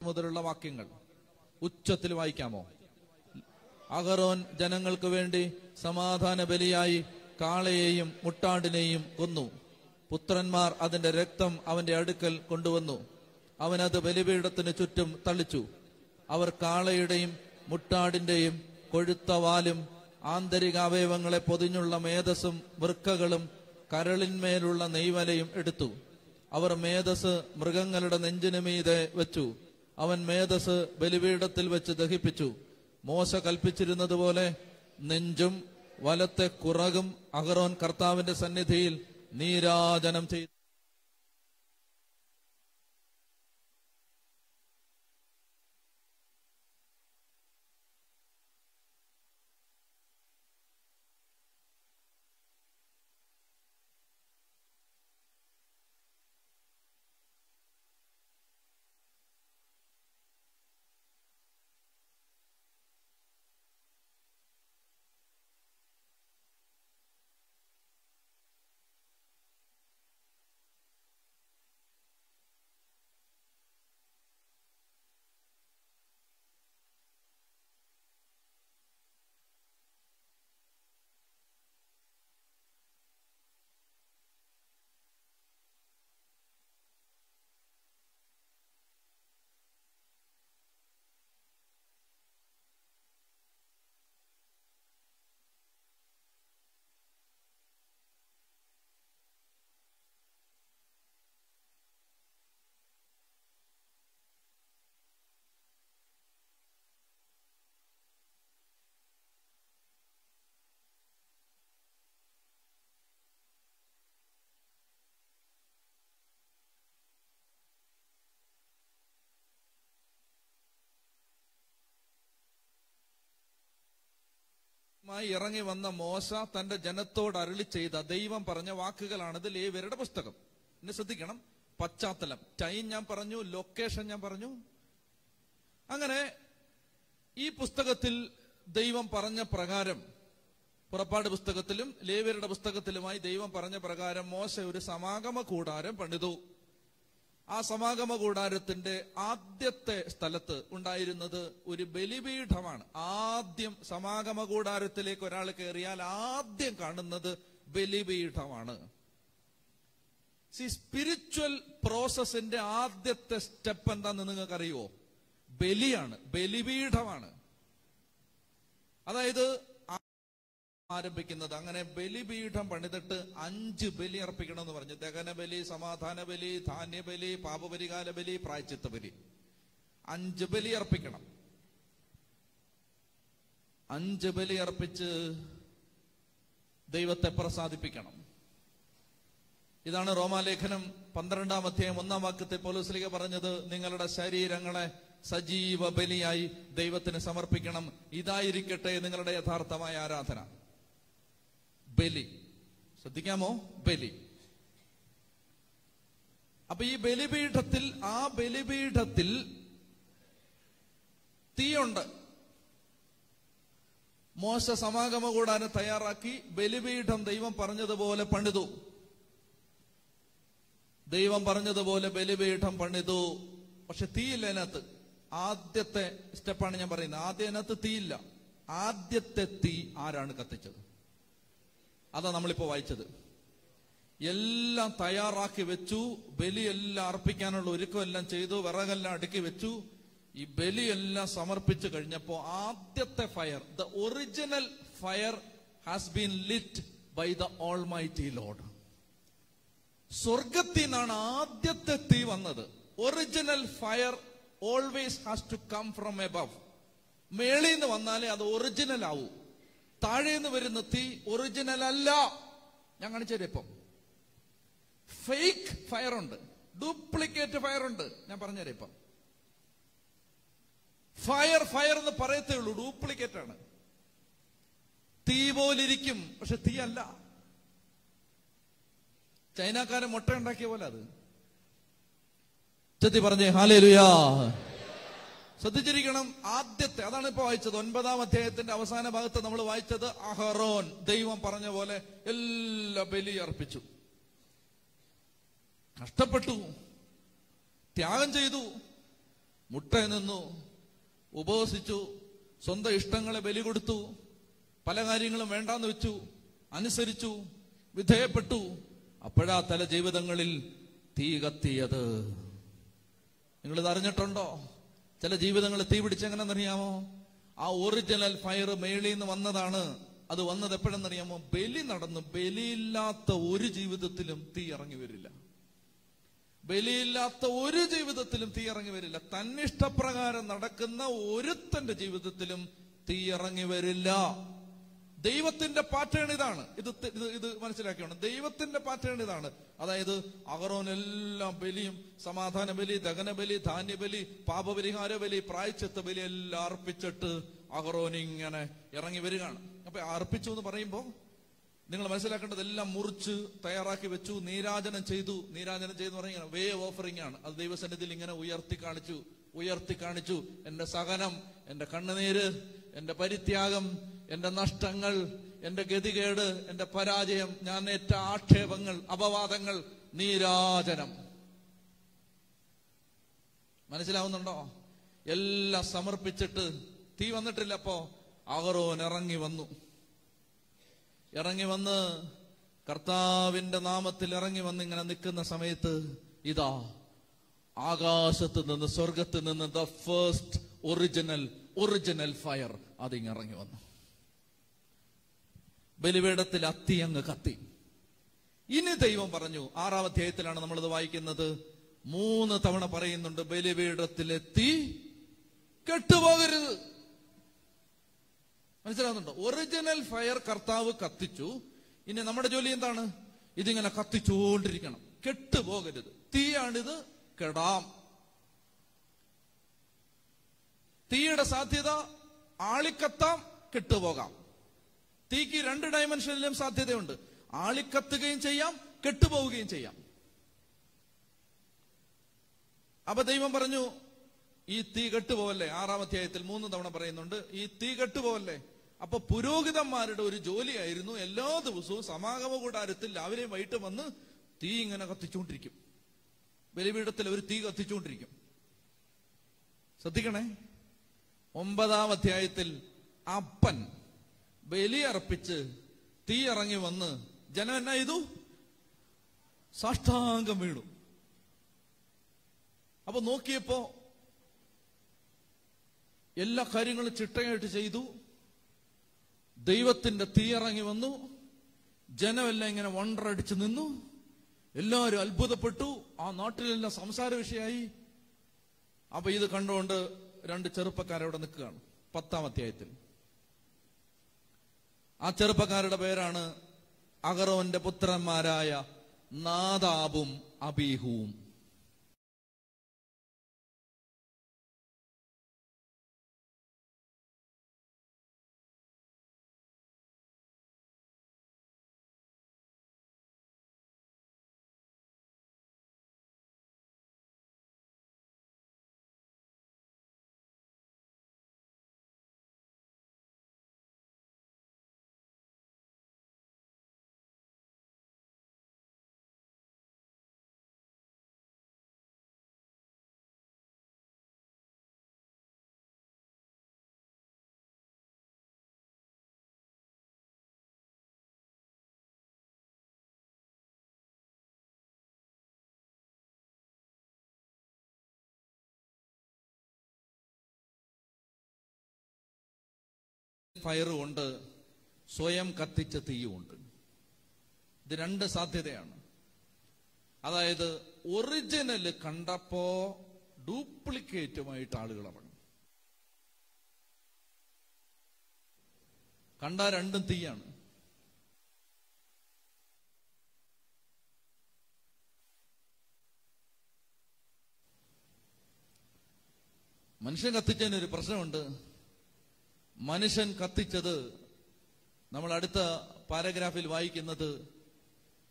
മുതലുള്ള വാക്യങ്ങൾ ഉച്ചത്തിൽ വായിക്കാമോ? അഹറോൻ ജനങ്ങൾക്ക് വേണ്ടി സമാധാന ബലിയായി കാളയെയും മുട്ടാടിനെയും കൊന്നു. പുത്രന്മാർ അതിന്റെ രക്തം അവന്റെ അടുക്കൽ കൊണ്ടുവന്നു. അവനത് ബലിപീഠത്തിന് ചുറ്റും തളിച്ചു. അവർ കാളയുടെയും മുട്ടാടിന്റെയും കൊഴുത്ത വാലും ആന്തരികാവയവങ്ങളെ പൊതിഞ്ഞുള്ള മേധസ്സും വൃക്കകളും കരളിന്മേലുള്ള നെയ്വലയും എടുത്തു. അവർ മേധസ് മൃഗങ്ങളുടെ നെഞ്ചിനു മീതെ വെച്ചു. അവൻ മേധസ് ബലിപീഠത്തിൽ വെച്ച് ദഹിപ്പിച്ചു. മോശ കൽപ്പിച്ചിരുന്നത് പോലെ നെഞ്ചും വലത്തെ കുറകും അഹറോൻ കർത്താവിന്റെ സന്നിധിയിൽ നീരാജനം ചെയ്തു. ഇറങ്ങി വന്ന മോശ തന്റെ ജനത്തോട് അരുളി ചെയ്ത ദൈവം പറഞ്ഞ വാക്കുകളാണിത്. ലേവ്യരുടെ പുസ്തകം. ഇനി ശ്രദ്ധിക്കണം, പശ്ചാത്തലം, ടൈം ഞാൻ പറഞ്ഞു, ലൊക്കേഷൻ ഞാൻ പറഞ്ഞു. അങ്ങനെ ഈ പുസ്തകത്തിൽ ദൈവം പറഞ്ഞ പ്രകാരം, പുറപ്പാട് പുസ്തകത്തിലും ലേവ്യരുടെ പുസ്തകത്തിലുമായി ദൈവം പറഞ്ഞ പ്രകാരം മോശ ഒരു സമാഗമ കൂടാരം പണിതു. ആ സമാഗമ കൂടാരത്തിന്റെ ആദ്യത്തെ സ്ഥലത്ത് ഉണ്ടായിരുന്നത് ഒരു ബലിപീഠമാണ്. ആദ്യം സമാഗമ കൂടാരത്തിലേക്ക് ഒരാൾ കയറിയാൽ ആദ്യം കാണുന്നത് ബലിപീഠമാണ്. സ്പിരിച്വൽ പ്രോസസിന്റെ ആദ്യത്തെ സ്റ്റെപ്പ് എന്താന്ന് നിങ്ങൾക്ക് അറിയുമോ? ബലിയാണ്, ബലിപീഠമാണ്. അതായത് ആരംഭിക്കുന്നത് അങ്ങനെ ബലിപീഠം പണിതിട്ട് 5 ബലി അർപ്പിക്കണം എന്ന് പറഞ്ഞു. ദഹന ബലി, സമാധാന ബലി, ധാന്യബലി, പാപപരിഹാര ബലി, പ്രായശ്ചിത്ത ബലി. 5 ബലി അർപ്പിക്കണം. 5 ബലി അർപ്പിച്ച് ദൈവത്തെ പ്രസാദിപ്പിക്കണം. ഇതാണ് റോമാലേഖനം 12-ാം അധ്യായം 1-ാം വാക്യത്തിൽ പൗലോസ് പറഞ്ഞത്, നിങ്ങളുടെ ശരീരങ്ങളെ സജീവ ബലിയായി ദൈവത്തിന് സമർപ്പിക്കണം. ഇതായിരിക്കട്ടെ നിങ്ങളുടെ യഥാർത്ഥമായ ആരാധന. ബലി. ശ്രദ്ധിക്കാമോ? ബലി. അപ്പൊ ഈ ബലിപീഠത്തിൽ, ആ ബലിപീഠത്തിൽ തീയുണ്ട്. മോശ സമാഗമ കൂടാരം തയ്യാറാക്കി ബലിപീഠം ദൈവം പറഞ്ഞതുപോലെ പണിതു. ദൈവം പറഞ്ഞതുപോലെ ബലിപീഠം പണിതു. പക്ഷെ തീയില്ല അതിനകത്ത്. ആദ്യത്തെ സ്റ്റെപ്പാണ് ഞാൻ പറയുന്നത്. ആദ്യം അതിനകത്ത് തീയില്ല. ആദ്യത്തെ തീ ആരാണ് കത്തിച്ചത്? അതാ നമ്മളിപ്പോ വായിച്ചത്. എല്ലാം തയ്യാറാക്കി വെച്ചു. ബലിയെല്ലാം അർപ്പിക്കാനുള്ള ഒരുക്കമെല്ലാം ചെയ്തു. വിറകെല്ലാം അടുക്കി വെച്ചു. ഈ ബലിയെല്ലാം സമർപ്പിച്ചു കഴിഞ്ഞപ്പോ ആദ്യത്തെ fire, the original fire has been lit by the almighty lord. സ്വർഗത്തിൽ നിന്നാണ് ആദ്യത്തെ തീ വന്നത്. Original fire always has to come from above. മേളിൽ നിന്ന് വന്നാലേ അത് ഒറിജിനൽ ആവൂ. താഴേന്ന് വരുന്ന തീ ഒറിജിനൽ അല്ല. ഞാൻ കാണിച്ചുതരാം. ഇപ്പം ഫേക്ക് ഫയർ ഉണ്ട്, ഡ്യൂപ്ലിക്കേറ്റ് ഫയർ ഉണ്ട്. ഞാൻ പറഞ്ഞുതരാം. ഇപ്പം ഫയർ എന്ന് പറയത്തേ ഉള്ളൂ, ഡ്യൂപ്ലിക്കേറ്റ് ആണ്. തീ പോലിരിക്കും, പക്ഷെ തീ അല്ല. ചൈനക്കാരൻ മുട്ട ഉണ്ടാക്കിയ പോലെ അത്. ചെത്തി പറഞ്ഞേ ഹല്ലേലൂയാ. ശ്രദ്ധിച്ചിരിക്കണം. ആദ്യത്തെ, അതാണ് ഇപ്പൊ വായിച്ചത് 9-ാം അധ്യായത്തിന്റെ അവസാന ഭാഗത്ത് നമ്മൾ വായിച്ചത്. അഹറോൻ ദൈവം പറഞ്ഞ പോലെ എല്ലാ ബലി അർപ്പിച്ചു. കഷ്ടപ്പെട്ടു, ത്യാഗം ചെയ്തു. മുട്ടയിൽ നിന്നു, ഉപവസിച്ചു, സ്വന്തം ഇഷ്ടങ്ങളെ ബലി കൊടുത്തു, പല കാര്യങ്ങളും വേണ്ടാന്ന് വെച്ചു, അനുസരിച്ചു, വിധേയപ്പെട്ടു. അപ്പോഴാ തല ജീവിതങ്ങളിൽ തീ കത്തിയത്. നിങ്ങളിത് അറിഞ്ഞിട്ടുണ്ടോ? ചില ജീവിതങ്ങൾ തീ പിടിച്ചെങ്ങനെന്നറിയാമോ? ആ ഒറിജിനൽ ഫയർ മേളിൽ നിന്ന് വന്നതാണ്. അത് വന്നത് എപ്പോഴെന്നറിയാമോ? ബലി നടന്നു. ബലിയില്ലാത്ത ഒരു ജീവിതത്തിലും തീ ഇറങ്ങി വരില്ല. ബലിയില്ലാത്ത ഒരു ജീവിതത്തിലും തീ ഇറങ്ങി വരില്ല. തന്നിഷ്ടപ്രകാരം നടക്കുന്ന ഒരുത്തന്റെ ജീവിതത്തിലും തീ ഇറങ്ങി വരില്ല. ദൈവത്തിന്റെ പാറ്റേൺ ഇതാണ്. ഇത് മനസ്സിലാക്കിയാണ്. ദൈവത്തിന്റെ പാറ്റേൺ ഇതാണ്. അതായത് അഹറോനെല്ലാം ബലിയും, സമാധാന ബലി, ദഹന ബലി, ധാന്യബലി, പാപപരിഹാര ബലി, പ്രായശ്ചിത്ത ബലി എല്ലാം അർപ്പിച്ചിട്ട് അഹറോൻ ഇങ്ങനെ ഇറങ്ങി വരികയാണ്. അപ്പൊ അർപ്പിച്ചു എന്ന് പറയുമ്പോ നിങ്ങൾ മനസ്സിലാക്കേണ്ടത് എല്ലാം മുറിച്ച് തയ്യാറാക്കി വെച്ചു, നീരാജനം ചെയ്തു. നീരാജനം ചെയ്തെന്ന് പറഞ്ഞാൽ വേ ഓഫറിംഗ് ആണ്. അത് ദൈവസന്നിധിയിൽ ഇങ്ങനെ ഉയർത്തി കാണിച്ചു. എന്റെ സഹനം, എന്റെ കണ്ണുനീര്, എന്റെ പരിത്യാഗം, എന്റെ നഷ്ടങ്ങൾ, എന്റെ ഗതികേട്, എന്റെ പരാജയം, ഞാൻ ഏറ്റ ആക്ഷേപങ്ങൾ, അപവാദങ്ങൾ, നീരാജനം. മനസ്സിലാവുന്നുണ്ടോ? എല്ലാം സമർപ്പിച്ചിട്ട് തീ വന്നിട്ടില്ല. അപ്പോ അഹറോൻ ഇറങ്ങി വന്ന് കർത്താവിന്റെ നാമത്തിൽ ഇറങ്ങി വന്ന് ഇങ്ങനെ നിൽക്കുന്ന സമയത്ത് ഇതാ ആകാശത്ത് നിന്ന്, സ്വർഗത്ത് നിന്ന് ദ ഫസ്റ്റ് ഒറിജിനൽ ഫയർ അതിങ്ങിറങ്ങി വന്നു. ബലിപീഠത്തിൽ അത്തി അങ്ങ് കത്തി. ഇനി ദൈവം പറഞ്ഞു, 6-ാം അധ്യായത്തിലാണ് നമ്മളിത് വായിക്കുന്നത്, 3 തവണ പറയുന്നുണ്ട്, ബലിപീഠത്തിലെ തീ കെട്ടുപോകരുത്. മനസ്സിലാവുന്നുണ്ടോ? ഒറിജിനൽ ഫയർ കർത്താവ് കത്തിച്ചു. ഇനി നമ്മുടെ ജോലി എന്താണ്? ഇതിങ്ങനെ കത്തിച്ചുകൊണ്ടിരിക്കണം. കെട്ടുപോകരുത്. തീയാണിത്, കെടാം. തീയുടെ സാധ്യത ആളിക്കത്താം, കെട്ടുപോകാം. തീക്ക് 2 ഡയമെൻഷനിലും സാധ്യതയുണ്ട്. ആളിക്കത്തുകയും ചെയ്യാം, കെട്ടുപോവുകയും ചെയ്യാം. അപ്പൊ ദൈവം പറഞ്ഞു, ഈ തീ കെട്ടുപോവല്ലേ? 6-ാം അധ്യായത്തിൽ 3 തവണ പറയുന്നുണ്ട്, ഈ തീ കെട്ടുപോവല്ലേ? അപ്പൊ പുരോഹിതന്മാരുടെ ഒരു ജോലിയായിരുന്നു, എല്ലാ ദിവസവും സമാഗമ കൂടാരത്തിൽ രാവിലെയും വൈകിട്ട് വന്ന് തീ ഇങ്ങനെ കത്തിച്ചുകൊണ്ടിരിക്കും. ബലിപീഠത്തിൽ ഒരു തീ കത്തിച്ചുകൊണ്ടിരിക്കും. ശ്രദ്ധിക്കണേ, 9-ാം അധ്യായത്തിൽ അപ്പൻ ബലി അർപ്പിച്ച് തീ ഇറങ്ങി വന്ന് ജനം എന്നാ ചെയ്തു? സാഷ്ടാംഗം വീണു. അപ്പൊ നോക്കിയപ്പോ എല്ലാ കാര്യങ്ങളും ചിട്ടയായിട്ട് ചെയ്തു. ദൈവത്തിന്റെ തീ ഇറങ്ങി വന്നു. ജനമെല്ലാം ഇങ്ങനെ വണ്ടറടിച്ച് നിന്നു. എല്ലാവരും അത്ഭുതപ്പെട്ടു. ആ നാട്ടിലെല്ലാം സംസാര വിഷയമായി. അപ്പൊ ഇത് കണ്ടുകൊണ്ട് 2 ചെറുപ്പക്കാരവിടെ നിൽക്കുകയാണ് 10-ാം അധ്യായത്തിൽ. ആ ചെറുപ്പക്കാരുടെ പേരാണ് അഹറോന്റെ പുത്രന്മാരായ നാദാബും അബീഹുവും. ഫയറുമുണ്ട്, സ്വയം കത്തിച്ച തീയുമുണ്ട്. ഇത് 2 സാധ്യതയാണ്. അതായത് ഒറിജിനൽ കണ്ടപ്പോ ഡ്യൂപ്ലിക്കേറ്റുമായിട്ട് ആളുകൾ ഇറങ്ങും. കണ്ട 2 തീയാണ്. മനുഷ്യൻ കത്തിച്ചതിനൊരു പ്രശ്നമുണ്ട്. മനുഷ്യൻ കത്തിച്ചത് നമ്മൾ അടുത്ത പാരഗ്രാഫിൽ വായിക്കുന്നത്,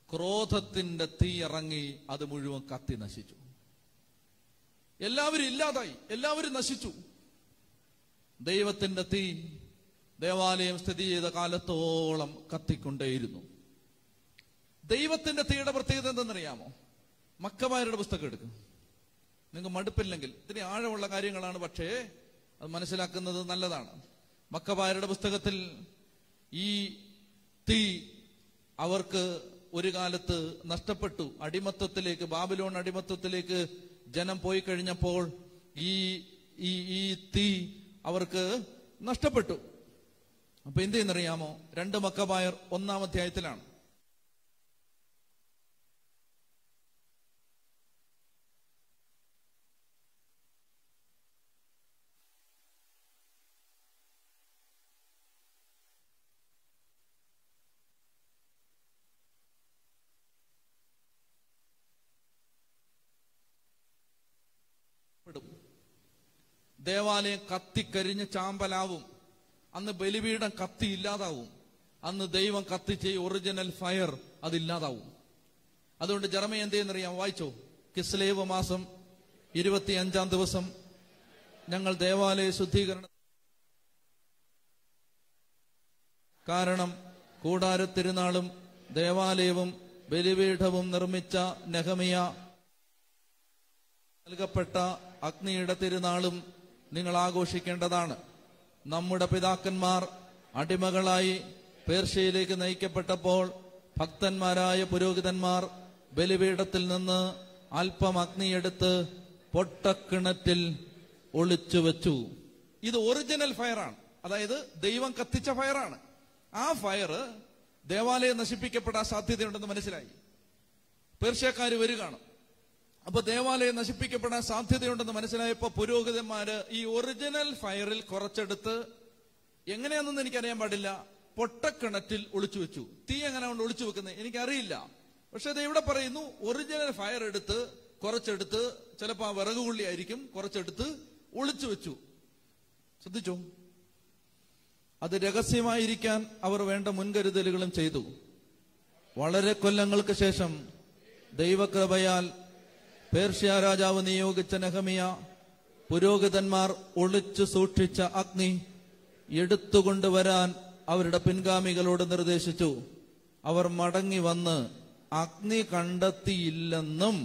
ക്രോധത്തിന്റെ തീ ഇറങ്ങി അത് മുഴുവൻ കത്തി നശിച്ചു. എല്ലാവരും ഇല്ലാതായി, എല്ലാവരും നശിച്ചു. ദൈവത്തിന്റെ തീ ദേവാലയം സ്ഥിതി ചെയ്ത കാലത്തോളം കത്തിക്കൊണ്ടേയിരുന്നു. ദൈവത്തിന്റെ തീയുടെ പ്രത്യേകത എന്തെന്നറിയാമോ? മക്കമാരുടെ പുസ്തകം എടുക്കും. നിങ്ങൾക്ക് മടുപ്പില്ലെങ്കിൽ. ഇത്തിരി ആഴമുള്ള കാര്യങ്ങളാണ്, പക്ഷേ അത് മനസ്സിലാക്കുന്നത് നല്ലതാണ്. മക്കബായരുടെ പുസ്തകത്തിൽ ഈ തീ അവർക്ക് ഒരു കാലത്ത് നഷ്ടപ്പെട്ടു. അടിമത്തത്തിലേക്ക്, ബാബിലോൺ അടിമത്തത്തിലേക്ക് ജനം പോയി കഴിഞ്ഞപ്പോൾ ഈ തീ അവർക്ക് നഷ്ടപ്പെട്ടു. അപ്പൊ എന്ത് ചെയ്യുന്നറിയാമോ? 2 മക്കബായർ 1-ാം അധ്യായത്തിലാണ്. ദേവാലയം കത്തിക്കരിഞ്ഞ് ചാമ്പലാവും. അന്ന് ബലിപീഠം കത്തി ഇല്ലാതാവും. അന്ന് ദൈവം കത്തിച്ച ഒറിജിനൽ ഫയർ അതില്ലാതാവും. അതുകൊണ്ട് ജെറമ്യാ എന്ത് ചെയ്യുന്നറിയാം? വായിച്ചോ. കിസ്ലേവ് മാസം 25-ാം ദിവസം ഞങ്ങൾ ദേവാലയ ശുദ്ധീകരണം, കാരണം കൂടാര തിരുനാളും ദേവാലയവും ബലിപീഠവും നിർമ്മിച്ച നെഹമ്യാ നൽകപ്പെട്ട അഗ്നിയുടെ തിരുനാളും നിങ്ങൾ ആഘോഷിക്കേണ്ടതാണ്. നമ്മുടെ പിതാക്കന്മാർ അടിമകളായി പേർഷ്യയിലേക്ക് നയിക്കപ്പെട്ടപ്പോൾ ഭക്തന്മാരായ പുരോഹിതന്മാർ ബലിപീഠത്തിൽ നിന്ന് അല്പം അഗ്നിയെടുത്ത് പൊട്ടക്കിണറ്റിൽ ഒളിച്ചു വെച്ചു. ഇത് ഒറിജിനൽ ഫയറാണ്, അതായത് ദൈവം കത്തിച്ച ഫയറാണ്. ആ ഫയർ ദേവാലയം നശിപ്പിക്കപ്പെടാൻ സാധ്യതയുണ്ടെന്ന് മനസ്സിലായി. പേർഷ്യക്കാര് വരികയാണ്. അപ്പൊ ദേവാലയം നശിപ്പിക്കപ്പെടാൻ സാധ്യതയുണ്ടെന്ന് മനസ്സിലായപ്പോ പുരോഹിതന്മാര് ഈ ഒറിജിനൽ ഫയറിൽ കുറച്ചെടുത്ത്, എങ്ങനെയാണെന്ന് എനിക്കറിയാൻ പാടില്ല, പൊട്ടക്കിണറ്റിൽ ഒളിച്ചു വെച്ചു. തീ എങ്ങനെ കൊണ്ട് ഒളിച്ചു വെക്കുന്നത് എനിക്കറിയില്ല. പക്ഷെ അത് ഇവിടെ പറയുന്നു, ഒറിജിനൽ ഫയർ എടുത്ത് കുറച്ചെടുത്ത്, ചിലപ്പോ ആ വിറകുകൊള്ളി ആയിരിക്കും, കുറച്ചെടുത്ത് ഒളിച്ചു വെച്ചു. ശ്രദ്ധിച്ചോ? അത് രഹസ്യമായിരിക്കാൻ അവർ വേണ്ട മുൻകരുതലുകളും ചെയ്തു. വളരെ കൊല്ലങ്ങൾക്ക് ശേഷം ദൈവകൃപയാൽ പേർഷ്യ രാജാവ് നിയോഗിച്ച നെഹമ്യാ പുരോഹിതന്മാർ ഒളിച്ചു സൂക്ഷിച്ച അഗ്നി എടുത്തുകൊണ്ടുവരാൻ അവരുടെ പിൻഗാമികളോട് നിർദ്ദേശിച്ചു. അവർ മടങ്ങി വന്ന് അഗ്നി കണ്ടെത്തിയില്ലെന്നും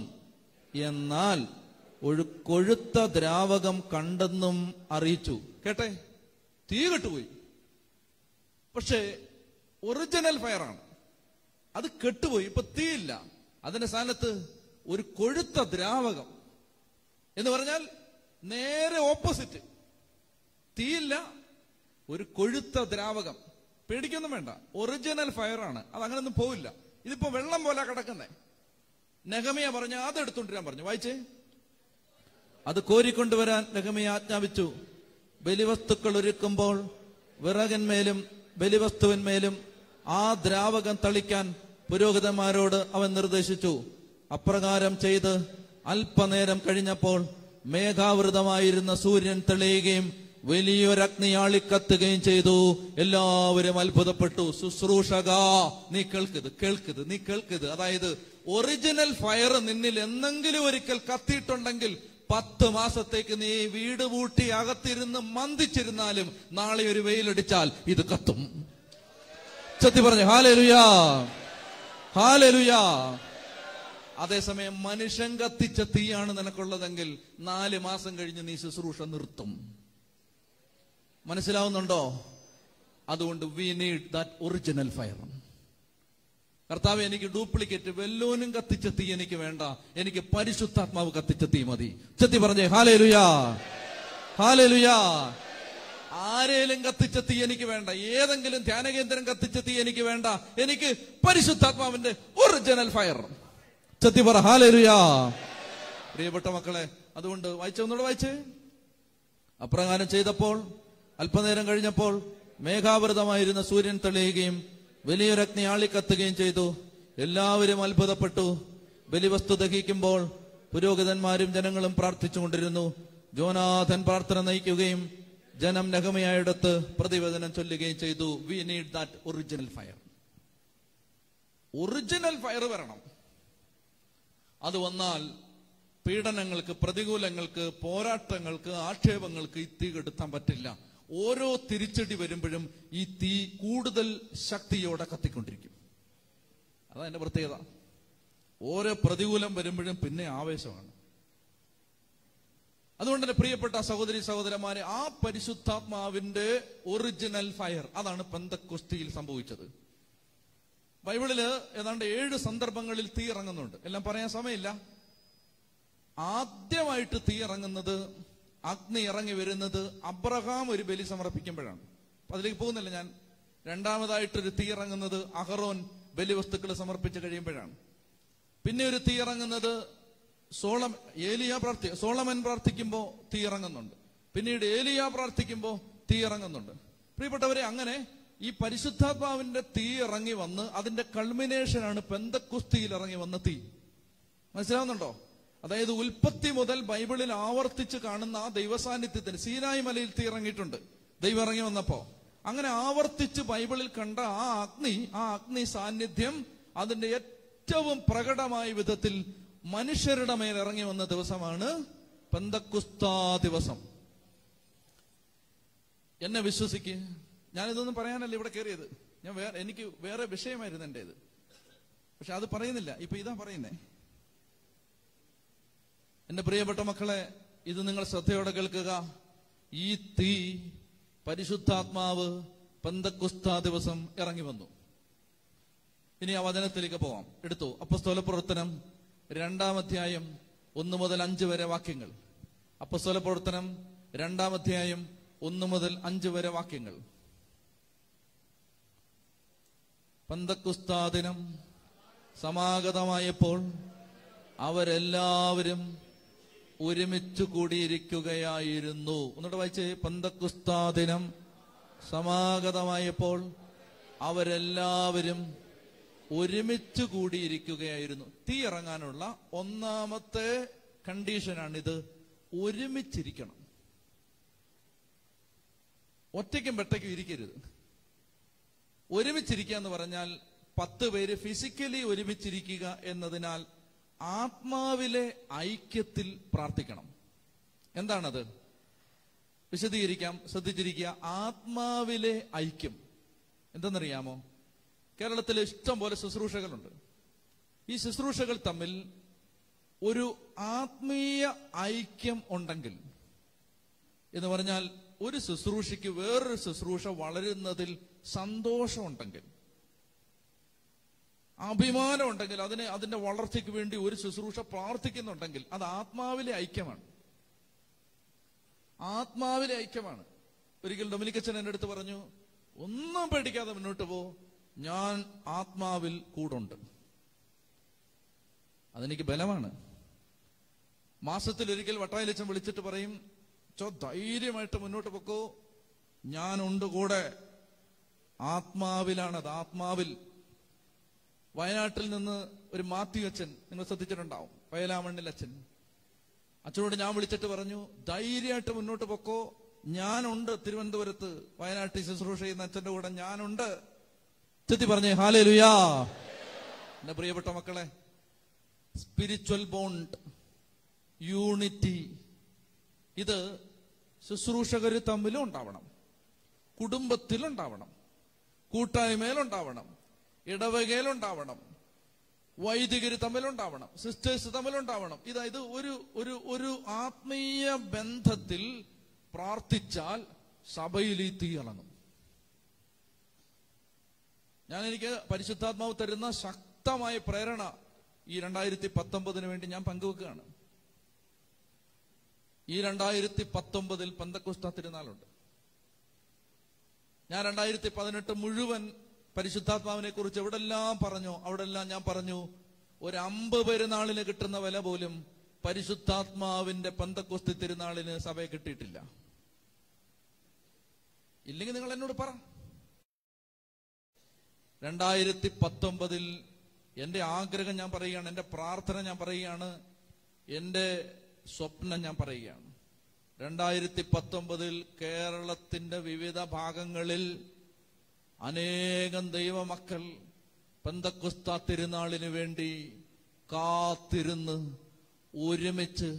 എന്നാൽ ഒരു കൊഴുത്ത ദ്രാവകം കണ്ടെന്നും അറിയിച്ചു. കേട്ടെ, തീ കെട്ടുപോയി, പക്ഷേ ഒറിജിനൽ ഫയറാണ്. അത് കെട്ടുപോയി, ഇപ്പൊ തീയില്ല. അതിന്റെ സ്ഥാനത്ത് ഒരു കൊഴുത്ത ദ്രാവകം എന്ന് പറഞ്ഞാൽ നേരെ ഓപ്പോസിറ്റ്. തീയില്ല, ഒരു കൊഴുത്ത ദ്രാവകം. പേടിക്കൊന്നും വേണ്ട, ഒറിജിനൽ ഫയറാണ്. അത് അങ്ങനെയൊന്നും പോവില്ല. ഇതിപ്പോ വെള്ളം പോലെ കിടക്കുന്നേ. നെഹമ്യാ പറഞ്ഞു അതെടുത്തോണ്ടിരാൻ പറഞ്ഞു. വായിച്ചേ. അത് കോരിക്കൊണ്ടുവരാൻ നെഹമ്യാ ആജ്ഞാപിച്ചു. ബലിവസ്തുക്കൾ ഒരുക്കുമ്പോൾ വിറകന്മേലും ബലിവസ്തുവിന്മേലും ആ ദ്രാവകം തളിക്കാൻ പുരോഹിതന്മാരോട് അവൻ നിർദ്ദേശിച്ചു. അപ്രകാരം ചെയ്ത് അല്പനേരം കഴിഞ്ഞപ്പോൾ മേഘാവൃതമായിരുന്ന സൂര്യൻ തെളിയുകയും വലിയൊരഗ്നി ആളിക്കത്തുകയും ചെയ്തു. എല്ലാവരും അത്ഭുതപ്പെട്ടു. ശുശ്രൂഷക, നീ കേൾക്കത്. അതായത് ഒറിജിനൽ ഫയർ നിന്നിൽ എന്തെങ്കിലും ഒരിക്കൽ കത്തിയിട്ടുണ്ടെങ്കിൽ 10 മാസത്തേക്ക് നീ വീട് പൂട്ടി അകത്തിരുന്ന് മന്ദിച്ചിരുന്നാലും നാളെ ഒരു വെയിലടിച്ചാൽ ഇത് കത്തും. സത്യം പറഞ്ഞു ഹല്ലേലൂയാ, ഹല്ലേലൂയാ. അതേസമയം മനുഷ്യൻ കത്തിച്ച തീയാണ് നിനക്കുള്ളതെങ്കിൽ 4 മാസം കഴിഞ്ഞ് നീ ശുശ്രൂഷ നിർത്തും. മനസ്സിലാവുന്നുണ്ടോ? അതുകൊണ്ട് we need that original fire. കർത്താവ്, എനിക്ക് ഡ്യൂപ്ലിക്കേറ്റ് വെല്ലോനും കത്തിച്ച തീ എനിക്ക് വേണ്ട, എനിക്ക് പരിശുദ്ധാത്മാവ് കത്തിച്ച തീ മതി. ചെത്തി പറഞ്ഞേ ഹല്ലേലൂയാ, ഹല്ലേലൂയാ. ആരേലും കത്തിച്ച തീ എനിക്ക് വേണ്ട, ഏതെങ്കിലും ധ്യാനകേന്ദ്രം കത്തിച്ച തീ എനിക്ക് വേണ്ട, എനിക്ക് പരിശുദ്ധാത്മാവിന്റെ ഒറിജിനൽ ഫയർ. ചെത്തി പറ ഹല്ലേലൂയാ. പ്രിയപ്പെട്ട മക്കളെ, അതുകൊണ്ട് ഒന്നുകൂടെ വായിച്ചേ. അപ്രകാരം ചെയ്തപ്പോൾ അല്പനേരം കഴിഞ്ഞപ്പോൾ മേഘാവൃതമായിരുന്ന സൂര്യൻ തെളിയുകയും വലിയൊരഗ്നി ആളിക്കത്തുകയും ചെയ്തു. എല്ലാവരും അത്ഭുതപ്പെട്ടു. ബലിവസ്തു ദഹിക്കുമ്പോൾ പുരോഹിതന്മാരും ജനങ്ങളും പ്രാർത്ഥിച്ചുകൊണ്ടിരുന്നു. ജോനാഥൻ പ്രാർത്ഥന നയിക്കുകയും ജനം നെഹമ്യായിടത്ത് പ്രതിവേദനം ചൊല്ലുകയും ചെയ്തു. We need that original fire. Original fire വരണം. അത് വന്നാൽ പീഡനങ്ങൾക്ക്, പ്രതികൂലങ്ങൾക്ക്, പോരാട്ടങ്ങൾക്ക്, ആക്ഷേപങ്ങൾക്ക് ഈ തീ കെടുത്താൻ പറ്റില്ല. ഓരോ തിരിച്ചടി വരുമ്പോഴും ഈ തീ കൂടുതൽ ശക്തിയോടെ കത്തിക്കൊണ്ടിരിക്കും. അതാ എന്റെ പ്രത്യേകത. ഓരോ പ്രതികൂലം വരുമ്പോഴും പിന്നെ ആവേശമാണ്. അതുകൊണ്ട് തന്നെ പ്രിയപ്പെട്ട സഹോദരി സഹോദരന്മാരെ, ആ പരിശുദ്ധാത്മാവിന്റെ ഒറിജിനൽ ഫയർ, അതാണ് പെന്തക്കോസ്തിയിൽ സംഭവിച്ചത്. ബൈബിളില് ഏതാണ്ട് 7 സന്ദർഭങ്ങളിൽ തീ ഇറങ്ങുന്നുണ്ട്. എല്ലാം പറയാൻ സമയമില്ല. ആദ്യമായിട്ട് തീ ഇറങ്ങുന്നത്, അഗ്നി ഇറങ്ങി വരുന്നത് അബ്രഹാം ഒരു ബലി സമർപ്പിക്കുമ്പോഴാണ്. അതിലേക്ക് പോകുന്നില്ല ഞാൻ. രണ്ടാമതായിട്ടൊരു തീ ഇറങ്ങുന്നത് അഹറോൻ ബലിവസ്തുക്കൾ സമർപ്പിച്ച് കഴിയുമ്പോഴാണ്. പിന്നെ ഒരു തീ ഇറങ്ങുന്നത് സോളമൻ പ്രാർത്ഥിക്കുമ്പോൾ തീ ഇറങ്ങുന്നുണ്ട്. പിന്നീട് ഏലിയ പ്രാർത്ഥിക്കുമ്പോൾ തീ ഇറങ്ങുന്നുണ്ട്. പ്രിയപ്പെട്ടവരെ, അങ്ങനെ ഈ പരിശുദ്ധാത്മാവിന്റെ തീ ഇറങ്ങി വന്ന് അതിന്റെ കൾമിനേഷനാണ് പെന്തക്കോസ്തിയിൽ ഇറങ്ങി വന്ന തീ. മനസ്സിലാവുന്നുണ്ടോ? അതായത് ഉൽപ്പത്തി മുതൽ ബൈബിളിൽ ആവർത്തിച്ച് കാണുന്ന ആ ദൈവസാന്നിധ്യത്തിന് സീനായി മലയിൽ തീ ഇറങ്ങിയിട്ടുണ്ട് ദൈവം ഇറങ്ങി വന്നപ്പോ. അങ്ങനെ ആവർത്തിച്ച് ബൈബിളിൽ കണ്ട ആ അഗ്നി സാന്നിധ്യം അതിന്റെ ഏറ്റവും പ്രകടമായ വിധത്തിൽ മനുഷ്യരുടെ മേൽ ഇറങ്ങി വന്ന ദിവസമാണ് പെന്തക്കോസ്താ ദിവസം. എന്നെ വിശ്വസിക്ക്, ഞാനിതൊന്നും പറയാനല്ല ഇവിടെ കയറിയത്. എനിക്ക് വേറെ വിഷയമായിരുന്നു എന്റേത്. പക്ഷെ അത് പറയുന്നില്ല, ഇപ്പൊ ഇതാ പറയുന്നേ. എന്റെ പ്രിയപ്പെട്ട മക്കളെ, ഇത് നിങ്ങൾ ശ്രദ്ധയോടെ കേൾക്കുക. ഈ തീ, പരിശുദ്ധാത്മാവ് പെന്തക്കോസ്താ ദിവസം ഇറങ്ങി വന്നു. ഇനി ആ വചനത്തിലേക്ക് പോവാം. എടുത്തു. അപ്പോസ്തല പ്രവർത്തനം 2-ാം അധ്യായം 1 മുതൽ 5 വരെ വാക്യങ്ങൾ. അപ്പോസ്തല പ്രവർത്തനം 2-ാം അധ്യായം 1 മുതൽ 5 വരെ വാക്യങ്ങൾ. പെന്തക്കോസ്താ ദിനം സമാഗതമായപ്പോൾ അവരെല്ലാവരും ഒരുമിച്ച് കൂടിയിരിക്കുകയായിരുന്നു. ഒന്നുകൂടെ വായിച്ചേ. പെന്തക്കോസ്താ ദിനം സമാഗതമായപ്പോൾ അവരെല്ലാവരും ഒരുമിച്ച് കൂടിയിരിക്കുകയായിരുന്നു. തീ ഇറങ്ങാനുള്ള ഒന്നാമത്തെ കണ്ടീഷനാണിത്. ഒരുമിച്ചിരിക്കണം. ഒറ്റയ്ക്കും പെട്ടയ്ക്കും ഇരിക്കരുത്. ഒരുമിച്ചിരിക്കുക എന്ന് പറഞ്ഞാൽ 10 പേര് ഫിസിക്കലി ഒരുമിച്ചിരിക്കുക എന്നതിനാൽ ആത്മാവിലെ ഐക്യത്തിൽ പ്രാർത്ഥിക്കണം. എന്താണത്? വിശദീകരിക്കാം, ശ്രദ്ധിച്ചിരിക്കുക. ആത്മാവിലെ ഐക്യം എന്തെന്നറിയാമോ? കേരളത്തിൽ ഇഷ്ടം പോലെ ശുശ്രൂഷകളുണ്ട്. ഈ ശുശ്രൂഷകൾ തമ്മിൽ ഒരു ആത്മീയ ഐക്യം ഉണ്ടെങ്കിൽ, എന്ന് പറഞ്ഞാൽ ഒരു ശുശ്രൂഷയ്ക്ക് വേറൊരു ശുശ്രൂഷ വളരുന്നതിൽ സന്തോഷമുണ്ടെങ്കിൽ, അഭിമാനം ഉണ്ടെങ്കിൽ, അതിന്റെ വളർച്ചയ്ക്ക് വേണ്ടി ഒരു ശുശ്രൂഷ പ്രാർത്ഥിക്കുന്നുണ്ടെങ്കിൽ, അത് ആത്മാവിലെ ഐക്യമാണ്. ആത്മാവിലെ ഐക്യമാണ്. ഒരിക്കൽ ഡൊമിനിക്കച്ചൻ എന്റെ അടുത്ത് പറഞ്ഞു, ഒന്നും പേടിക്കാതെ മുന്നോട്ട് പോ, ഞാൻ ആത്മാവിൽ കൂടുണ്ട്. അതെനിക്ക് ബലമാണ്. മാസത്തിലൊരിക്കൽ വട്ടായിലച്ചൻ വിളിച്ചിട്ട് പറയും, ധൈര്യമായിട്ട് മുന്നോട്ട് പൊക്കോ, ഞാനുണ്ട് കൂടെ. ആത്മാവിലാണത്, ആത്മാവിൽ. വയനാട്ടിൽ നിന്ന് ഒരു മാത്യു അച്ഛൻ, നിങ്ങൾ ശ്രദ്ധിച്ചിട്ടുണ്ടാവും, വയലാമണ്ണിൽ അച്ഛൻ. അച്ഛനോട് ഞാൻ വിളിച്ചിട്ട് പറഞ്ഞു, ധൈര്യമായിട്ട് മുന്നോട്ട് പൊക്കോ, ഞാനുണ്ട് തിരുവനന്തപുരത്ത് വയനാട്ടിൽ ശുശ്രൂഷ ചെയ്യുന്ന അച്ഛന്റെ കൂടെ ഞാനുണ്ട്. ചെത്തി പറഞ്ഞേ ഹല്ലേലൂയാ. എന്റെ പ്രിയപ്പെട്ട മക്കളെ, സ്പിരിച്വൽ ബോണ്ട്, യൂണിറ്റി, ഇത് ശുശ്രൂഷകർ തമ്മിലും ഉണ്ടാവണം, കുടുംബത്തിലുണ്ടാവണം, കൂട്ടായ്മയിലുണ്ടാവണം, ഇടവകയിലുണ്ടാവണം, വൈദികര് തമ്മിലുണ്ടാവണം, സിസ്റ്റേഴ്സ് തമ്മിലുണ്ടാവണം. ഇതായത് ഒരു ആത്മീയ ബന്ധത്തിൽ പ്രാർത്ഥിച്ചാൽ സഭയിൽ ഈ തീ ഇറങ്ങും. എനിക്ക് പരിശുദ്ധാത്മാവ് തരുന്ന ശക്തമായ പ്രേരണ ഈ 2019 വേണ്ടി ഞാൻ പങ്കുവെക്കുകയാണ്. ഈ 2019 പെന്തക്കോസ്താ തിരുനാളുണ്ട്. ഞാൻ 2018 മുഴുവൻ പരിശുദ്ധാത്മാവിനെ കുറിച്ച് എവിടെല്ലാം പറഞ്ഞോ അവിടെല്ലാം ഞാൻ പറഞ്ഞു, ഒരു 50 പെരുന്നാളിന് കിട്ടുന്ന വില പോലും പരിശുദ്ധാത്മാവിന്റെ പെന്തക്കോസ്തി തിരുനാളിന് സഭയെ കിട്ടിയിട്ടില്ല. ഇല്ലെങ്കിൽ നിങ്ങൾ എന്നോട് പറ. 2019 എന്റെ ആഗ്രഹം ഞാൻ പറയുകയാണ്, എന്റെ പ്രാർത്ഥന ഞാൻ പറയുകയാണ്, എന്റെ സ്വപ്നം ഞാൻ പറയുകയാണ്. 2019 കേരളത്തിന്റെ വിവിധ ഭാഗങ്ങളിൽ അനേകം ദൈവമക്കൾ പെന്തക്കോസ്താ തിരുനാളിന് വേണ്ടി കാത്തിരുന്ന് ഒരുമിച്ച്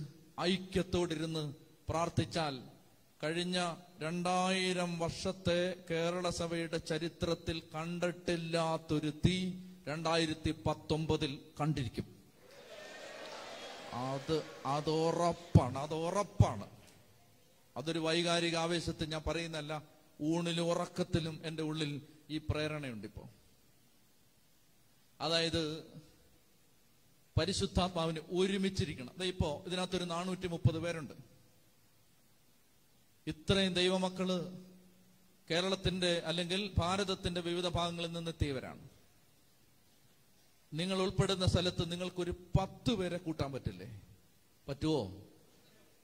ഐക്യത്തോടിരുന്ന് പ്രാർത്ഥിച്ചാൽ കഴിഞ്ഞ 2000 വർഷത്തെ കേരള സഭയുടെ ചരിത്രത്തിൽ കണ്ടിട്ടില്ലാത്തൊരു തീ 2019 കണ്ടിരിക്കും. അത് ഉറപ്പാണ്. അതൊരു വൈകാരിക ആവേശത്തിൽ ഞാൻ പറയുന്നല്ല. ഊണിലും ഉറക്കത്തിലും എൻ്റെ ഉള്ളിൽ ഈ പ്രേരണയുണ്ട് ഇപ്പോ. അതായത് പരിശുദ്ധാത്മാവിന് ഒരുമിച്ചിരിക്കണം. അതെ, ഇപ്പോ ഇതിനകത്തൊരു 430 പേരുണ്ട്. ഇത്രയും ദൈവമക്കള് കേരളത്തിന്റെ അല്ലെങ്കിൽ ഭാരതത്തിന്റെ വിവിധ ഭാഗങ്ങളിൽ നിന്ന് എത്തിയവരാണ്. നിങ്ങൾ ഉൾപ്പെടുന്ന സ്ഥലത്ത് നിങ്ങൾക്കൊരു 10 പേരെ കൂട്ടാൻ പറ്റില്ലേ? പറ്റുമോ?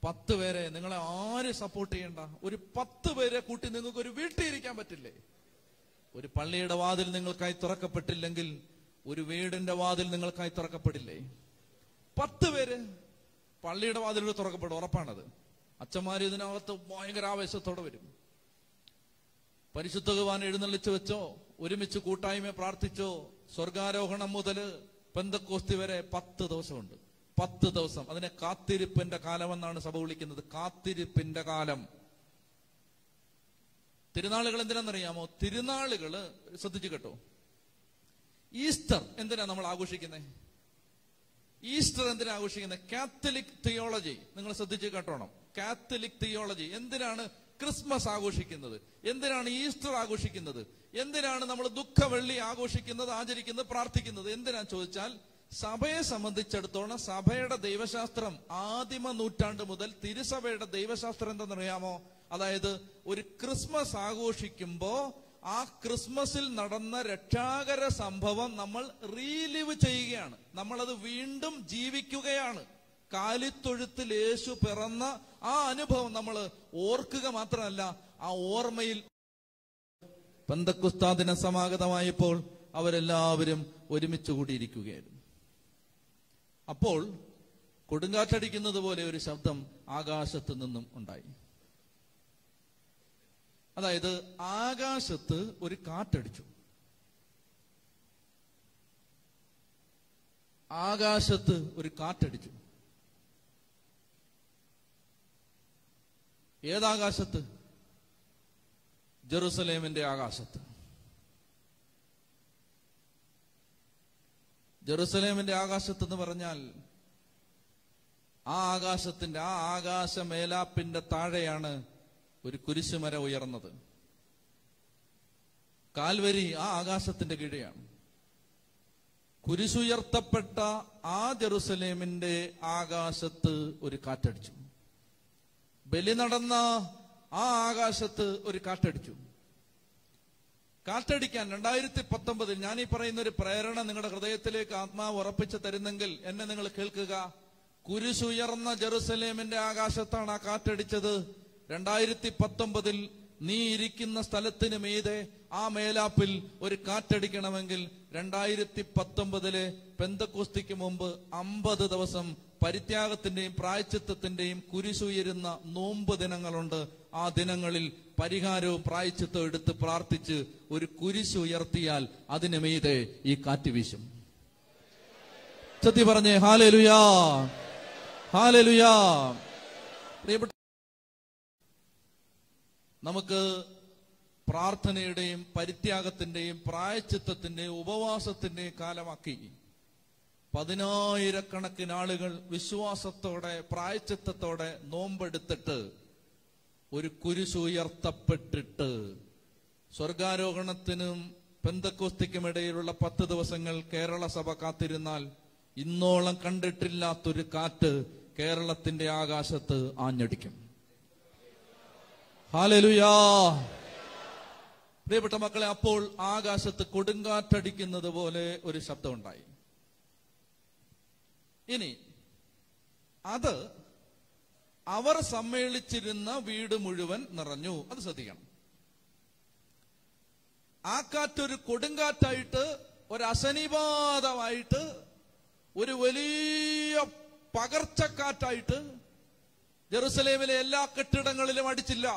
10 പേരെ നിങ്ങളെ ആര് സപ്പോർട്ട് ചെയ്യണ്ട? ഒരു 10 പേരെ കൂട്ടി നിങ്ങൾക്ക് ഒരു വീട്ടിൽ ഇരിക്കാൻ പറ്റില്ലേ? ഒരു പള്ളിയുടെ വാതിൽ നിങ്ങൾക്കായി തുറക്കപ്പെട്ടില്ലെങ്കിൽ ഒരു വീടിന്റെ വാതിൽ നിങ്ങൾക്കായി തുറക്കപ്പെടില്ലേ? 10 പേര് പള്ളിയുടെ വാതിൽ തുറക്കപ്പെടും, ഉറപ്പാണത്. അച്ഛന്മാര് ഇതിനകത്ത് ഭയങ്കര ആവേശത്തോടെ വരും. പരിശുദ്ധ കുർബാന എഴുന്നള്ളിച്ചു വെച്ചോ, ഒരുമിച്ച് കൂട്ടായ്മ പ്രാർത്ഥിച്ചോ, സ്വർഗാരോഹണം മുതൽ പെന്തക്കോസ്തി വരെ 10 ദിവസമുണ്ട്. 10 ദിവസം. അതിനെ കാത്തിരിപ്പിന്റെ കാലമെന്നാണ് സഭ വിളിക്കുന്നത്. കാത്തിരിപ്പിന്റെ കാലം. തിരുനാളുകൾ എന്തിനാണെന്നറിയാമോ? തിരുനാളുകള് ശ്രദ്ധിച്ചു കേട്ടോ. ഈസ്റ്റർ എന്തിനാ നമ്മൾ ആഘോഷിക്കുന്നത്? ഈസ്റ്റർ എന്തിനാ ആഘോഷിക്കുന്നത്? Catholic theology. നിങ്ങൾ ശ്രദ്ധിച്ച് കേട്ടോണം. Catholic theology. എന്തിനാണ് ക്രിസ്മസ് ആഘോഷിക്കുന്നത്? എന്തിനാണ് ഈസ്റ്റർ ആഘോഷിക്കുന്നത്? എന്തിനാണ് നമ്മൾ ദുഃഖവെള്ളി ആഘോഷിക്കുന്നത്, ആചരിക്കുന്നത്, പ്രാർത്ഥിക്കുന്നത്? എന്തിനാ ചോദിച്ചാൽ, സഭയെ സംബന്ധിച്ചിടത്തോളം സഭയുടെ ദൈവശാസ്ത്രം ആദിമ നൂറ്റാണ്ട് മുതൽ തിരുസഭയുടെ ദൈവശാസ്ത്രം എന്തെന്നറിയാമോ? അതായത് ഒരു ക്രിസ്മസ് ആഘോഷിക്കുമ്പോ ആ ക്രിസ്മസിൽ നടന്ന രക്ഷാകര സംഭവം നമ്മൾ റീലിവ് ചെയ്യുകയാണ്. നമ്മളത് വീണ്ടും ജീവിക്കുകയാണ്. കാലിത്തൊഴുത്തിൽ യേശു പിറന്ന ആ അനുഭവം നമ്മൾ ഓർക്കുക മാത്രമല്ല, ആ ഓർമ്മയിൽ പെന്തക്കോസ്താ ദിനം സമാഗതമായപ്പോൾ അവരെല്ലാവരും ഒരുമിച്ച് കൂടിയിരിക്കുകയായിരുന്നു. അപ്പോൾ കൊടുങ്കാറ്റടിക്കുന്നത് പോലെ ഒരു ശബ്ദം ആകാശത്ത് നിന്നും ഉണ്ടായി. അതായത് ആകാശത്ത് ഒരു കാറ്റടിച്ചു. ആകാശത്ത് ഒരു കാറ്റടിച്ചു. ഏതാകാശത്ത്? ജെറുസലേമിന്റെ ആകാശത്ത്. ജെറുസലേമിന്റെ ആകാശത്ത് എന്ന് പറഞ്ഞാൽ ആ ആകാശത്തിന്റെ, ആ ആകാശ മേലാപ്പിന്റെ താഴെയാണ് ഒരു കുരിശുമരം ഉയർന്നത്. കാൽവരി ആ ആകാശത്തിന്റെ കീഴെയാണ്. കുരിശുയർത്തപ്പെട്ട ആ ജെറുസലേമിന്റെ ആകാശത്ത് ഒരു കാറ്റടിച്ചു. ബലി നടന്ന ആ ആകാശത്ത് ഒരു കാറ്റടിച്ചു. കാറ്റടിക്കാൻ 2019 ഞാൻ ഈ പറയുന്ന ഒരു പ്രേരണ നിങ്ങളുടെ ഹൃദയത്തിലേക്ക് ആത്മാവ് ഉറപ്പിച്ചു തരുന്നെങ്കിൽ എന്നെ നിങ്ങൾ കേൾക്കുക. കുരിശുയർന്ന ജെറുസലേമിന്റെ ആകാശത്താണ് ആ കാറ്റടിച്ചത്. 2019 നീ ഇരിക്കുന്ന സ്ഥലത്തിന് മീതെ ആ മേലാപ്പിൽ ഒരു കാറ്റടിക്കണമെങ്കിൽ 2019 പെന്തക്കോസ്തിക്ക് മുമ്പ് 50 ദിവസം പരിത്യാഗത്തിന്റെയും പ്രായശ്ചിത്തത്തിന്റെയും കുരിശുയരുന്ന നോമ്പ് ദിനങ്ങളുണ്ട്. ആ ദിനങ്ങളിൽ പരിഹാരവും പ്രായശ്ചിത്തവും എടുത്ത് പ്രാർത്ഥിച്ച് ഒരു കുരിശ് ഉയർത്തിയാൽ അതിന് മീതെ ഈ കാറ്റ് വീശും. സത്യം പറഞ്ഞേ ഹല്ലേലൂയാ, ഹല്ലേലൂയാ. പ്രിയപ്പെട്ട, നമുക്ക് പ്രാർത്ഥനയുടെയും പരിത്യാഗത്തിന്റെയും പ്രായശ്ചിത്തത്തിന്റെയും ഉപവാസത്തിന്റെയും കാലമാക്കി 10,000-കണക്കിന് ആളുകൾ വിശ്വാസത്തോടെ പ്രായശ്ചിത്തത്തോടെ നോമ്പെടുത്തിട്ട് ഒരു കുരിശ് ഉയർത്തപ്പെട്ടിട്ട് സ്വർഗാരോഹണത്തിനും പെന്തക്കോസ്തിക്കുമിടയിലുള്ള 10 ദിവസങ്ങൾ കേരള സഭ കാത്തിരുന്നാൽ ഇന്നോളം കണ്ടിട്ടില്ലാത്തൊരു കാറ്റ് കേരളത്തിന്റെ ആകാശത്ത് ആഞ്ഞടിക്കും. ഹല്ലേലൂയാ. പ്രിയപ്പെട്ട മക്കളെ, അപ്പോൾ ആകാശത്ത് കൊടുങ്കാറ്റടിക്കുന്നത് പോലെ ഒരു ശബ്ദം ഉണ്ടായി. ഇനി അത് അവർ സമ്മേളിച്ചിരുന്ന വീട് മുഴുവൻ നിറഞ്ഞു. അത് ശ്രദ്ധിക്കണം. ആ കാറ്റൊരു കൊടുങ്കാറ്റായിട്ട്, ഒരു അശനിപാതമായിട്ട്, ഒരു വലിയ പകർച്ചക്കാറ്റായിട്ട് ജെറുസലേമിലെ എല്ലാ കെട്ടിടങ്ങളിലും അടിച്ചില്ല.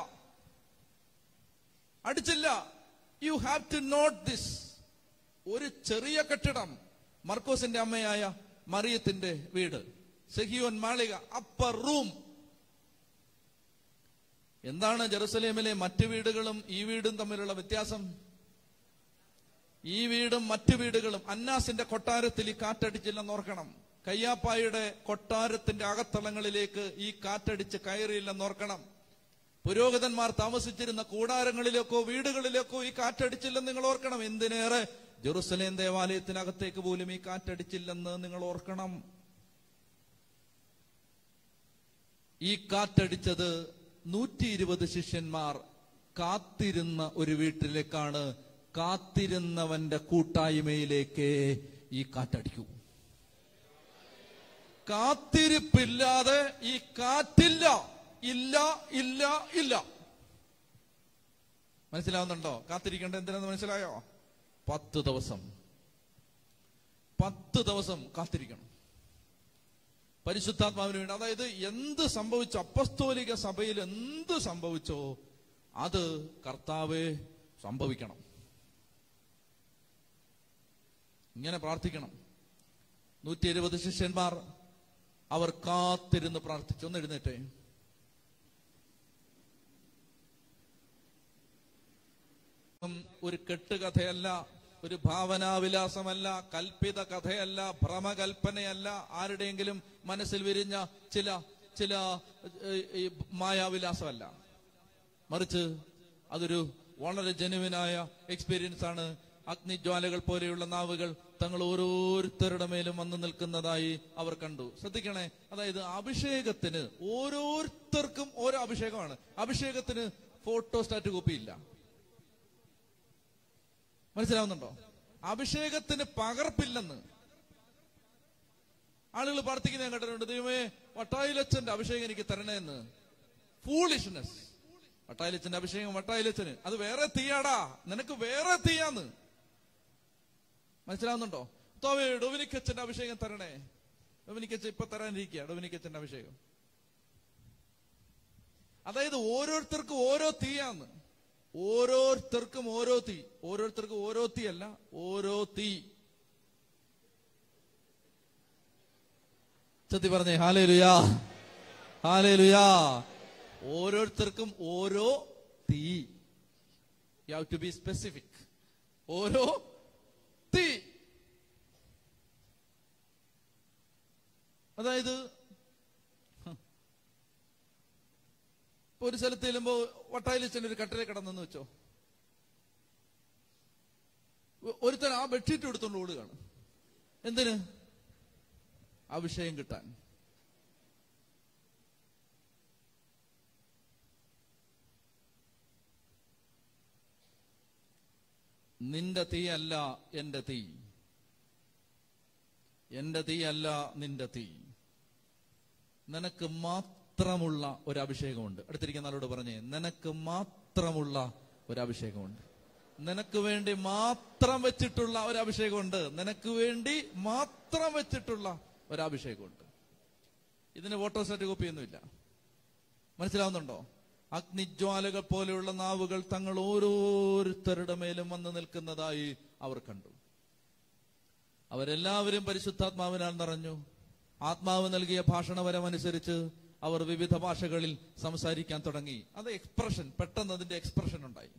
You have to note this. ഒരു ചെറിയ കെട്ടിടം, മർക്കോസിന്റെ അമ്മയായ മറിയത്തിന്റെ വീട്, സെഹിയോൻ മാളിക, അപ്പർ റൂം. എന്താണ് ജെറുസലേമിലെ മറ്റു വീടുകളും ഈ വീടും തമ്മിലുള്ള വ്യത്യാസം? ഈ വീടും മറ്റു വീടുകളും, അന്നാസിന്റെ കൊട്ടാരത്തിൽ ഈ കാറ്റടിച്ചില്ലെന്ന് ഓർക്കണം. കയ്യാപ്പായുടെ കൊട്ടാരത്തിന്റെ അകത്തളങ്ങളിലേക്ക് ഈ കാറ്റടിച്ച് കയറിയില്ലെന്ന് ഓർക്കണം. പുരോഹിതന്മാർ താമസിച്ചിരുന്ന കൂടാരങ്ങളിലേക്കോ വീടുകളിലേക്കോ ഈ കാറ്റടിച്ചില്ലെന്ന് നിങ്ങൾ ഓർക്കണം. എന്തിനേറെ ജെറുസലേം ദേവാലയത്തിനകത്തേക്ക് പോലും ഈ കാറ്റടിച്ചില്ലെന്ന് നിങ്ങൾ ഓർക്കണം. ഈ കാറ്റടിച്ചത് 120 ശിഷ്യന്മാർ കാത്തിരുന്ന ഒരു വീട്ടിലേക്കാണ്. കാത്തിരുന്നവന്റെ കൂട്ടായ്മയിലേക്ക് ഈ കാറ്റടിക്കൂ. കാത്തിരിപ്പില്ലാതെ ഈ കാറ്റില്ല. ഇല്ല ഇല്ല ഇല്ല. മനസ്സിലാവുന്നുണ്ടോ? കാത്തിരിക്കേണ്ട എന്തിനാന്ന് മനസ്സിലായോ? 10 ദിവസം 10 ദിവസം കാത്തിരിക്കണം പരിശുദ്ധാത്മാവിന് വേണ്ടി. അതായത് എന്ത് സംഭവിച്ചോ, അപ്പസ്തോലിക സഭയിൽ എന്ത് സംഭവിച്ചോ അത് കർത്താവേ സംഭവിക്കണം. ഇങ്ങനെ പ്രാർത്ഥിക്കണം. 120 ശിഷ്യന്മാർ അവർ കാത്തിരുന്ന് പ്രാർത്ഥിച്ചു. ഒന്ന് എഴുന്നേറ്റേ. ഒരു കെട്ടുകഥയല്ല, ഒരു ഭാവനാവിലാസമല്ല, കൽപ്പിത കഥയല്ല, ഭ്രമകൽപ്പനയല്ല, ആരുടെയെങ്കിലും മനസ്സിൽ വിരിഞ്ഞ ചില മായാവിലാസമല്ല. മറിച്ച് അതൊരു വളരെ ജെനുവിനായ എക്സ്പീരിയൻസ് ആണ്. അഗ്നിജ്വാലകൾ പോലെയുള്ള നാവുകൾ തങ്ങൾ ഓരോരുത്തരുടെ മേലും വന്നു നിൽക്കുന്നതായി അവർ കണ്ടു. ശ്രദ്ധിക്കണേ, അതായത് അഭിഷേകത്തിന് ഓരോരുത്തർക്കും ഓരോ അഭിഷേകമാണ്. അഭിഷേകത്തിന് ഫോട്ടോസ്റ്റാറ്റ് കോപ്പിയില്ല. മനസ്സിലാവുന്നുണ്ടോ? അഭിഷേകത്തിന് പകർപ്പില്ലെന്ന് ആളുകൾ പ്രാർത്ഥിക്കുന്ന ഞാൻ കേട്ടിട്ടുണ്ട്. ദൈവമേ, വട്ടായിലച്ചന്റെ അഭിഷേകം എനിക്ക് തരണേന്ന്. ഫൂളിഷ്നെസ്. വട്ടായിലച്ചന്റെ അഭിഷേകം വട്ടായിലച്ചന്, അത് വേറെ തീയാടാ, നിനക്ക് വേറെ തീയാന്ന്. മനസ്സിലാവുന്നുണ്ടോ? തോവേ, ഡൊമിനിക്കച്ചന്റെ അഭിഷേകം തരണേ. ഡൊമിനിക്കച്ച ഇപ്പൊ തരാനിരിക്കുക ഡൊമിനിക്കച്ചന്റെ അഭിഷേകം. അതായത് ഓരോരുത്തർക്കും ഓരോ തീയാന്ന്. ഓരോരുത്തർക്കും ഓരോ തീ. ഓരോരുത്തർക്കും ഓരോ തീ അല്ല, ഓരോ തീ. ചത്തി പറഞ്ഞേ ഹല്ലേലൂയാ, ഹല്ലേലൂയാ. ഓരോരുത്തർക്കും ഓരോ തീ. You have to be specific. ഓരോ തീ. അതായത് ഒരു സ്ഥലത്ത് ചെല്ലുമ്പോ വട്ടായിലച്ചൻ ഒരു കട്ടിലെ കിടന്നെന്ന് വെച്ചോ, ഒരുത്തൻ ആ ബെഡ്ഷീറ്റ് എടുത്തോണ്ട് ഓടുകയാണ്. എന്തിന്? അഭിഷേകം കിട്ടാൻ. നിന്റെ തീ അല്ല എന്റെ തീ, എന്റെ തീ അല്ല നിന്റെ തീ. നിനക്ക് മാത്രമുള്ള ഒരു അഭിഷേകമുണ്ട്. അടുത്തിരിക്കുന്ന ആളോട് പറഞ്ഞേ, നിനക്ക് മാത്രമുള്ള ഒരു അഭിഷേകമുണ്ട്. നിനക്ക് വേണ്ടി മാത്രം വെച്ചിട്ടുള്ള ഒരു അഭിഷേകമുണ്ട്. നിനക്ക് വേണ്ടി മാത്രം വെച്ചിട്ടുള്ള ഒരു അഭിഷേകമുണ്ട്. ഇതിന് ഫോട്ടോസ്റ്റാറ്റ് കോപ്പിയൊന്നുമില്ല. മനസ്സിലാവുന്നുണ്ടോ? അഗ്നിജ്വാലകൾ പോലെയുള്ള നാവുകൾ തങ്ങൾ ഓരോരുത്തരുടെ മേലും വന്ന് നിൽക്കുന്നതായി അവർ കണ്ടു. അവരെല്ലാവരും പരിശുദ്ധാത്മാവിനാൽ നിറഞ്ഞു. ആത്മാവ് നൽകിയ ഭാഷണവരമനുസരിച്ച് അവർ വിവിധ ഭാഷകളിൽ സംസാരിക്കാൻ തുടങ്ങി. അത് എക്സ്പ്രഷൻ, പെട്ടെന്ന് അതിന്റെ എക്സ്പ്രഷൻ ഉണ്ടായി.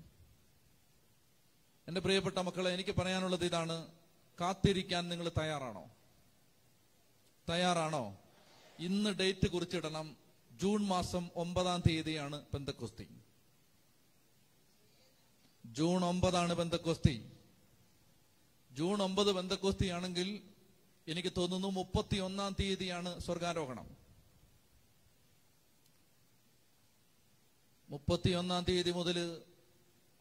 എന്റെ പ്രിയപ്പെട്ട മക്കളെ, എനിക്ക് പറയാനുള്ളത് ഇതാണ്. കാത്തിരിക്കാൻ നിങ്ങൾ തയ്യാറാണോ? തയ്യാറാണോ? ഇന്ന് ഡേറ്റ് കുറിച്ചിടണം. ജൂൺ മാസം 9-ാം തീയതിയാണ് പെന്തക്കോസ്തി. ജൂൺ 9 പെന്തക്കോസ്തി. ജൂൺ 9 പെന്തക്കോസ്തി ആണെങ്കിൽ എനിക്ക് തോന്നുന്നു 31-ാം തീയതിയാണ് സ്വർഗാരോഹണം. 31-ാം തീയതി മുതൽ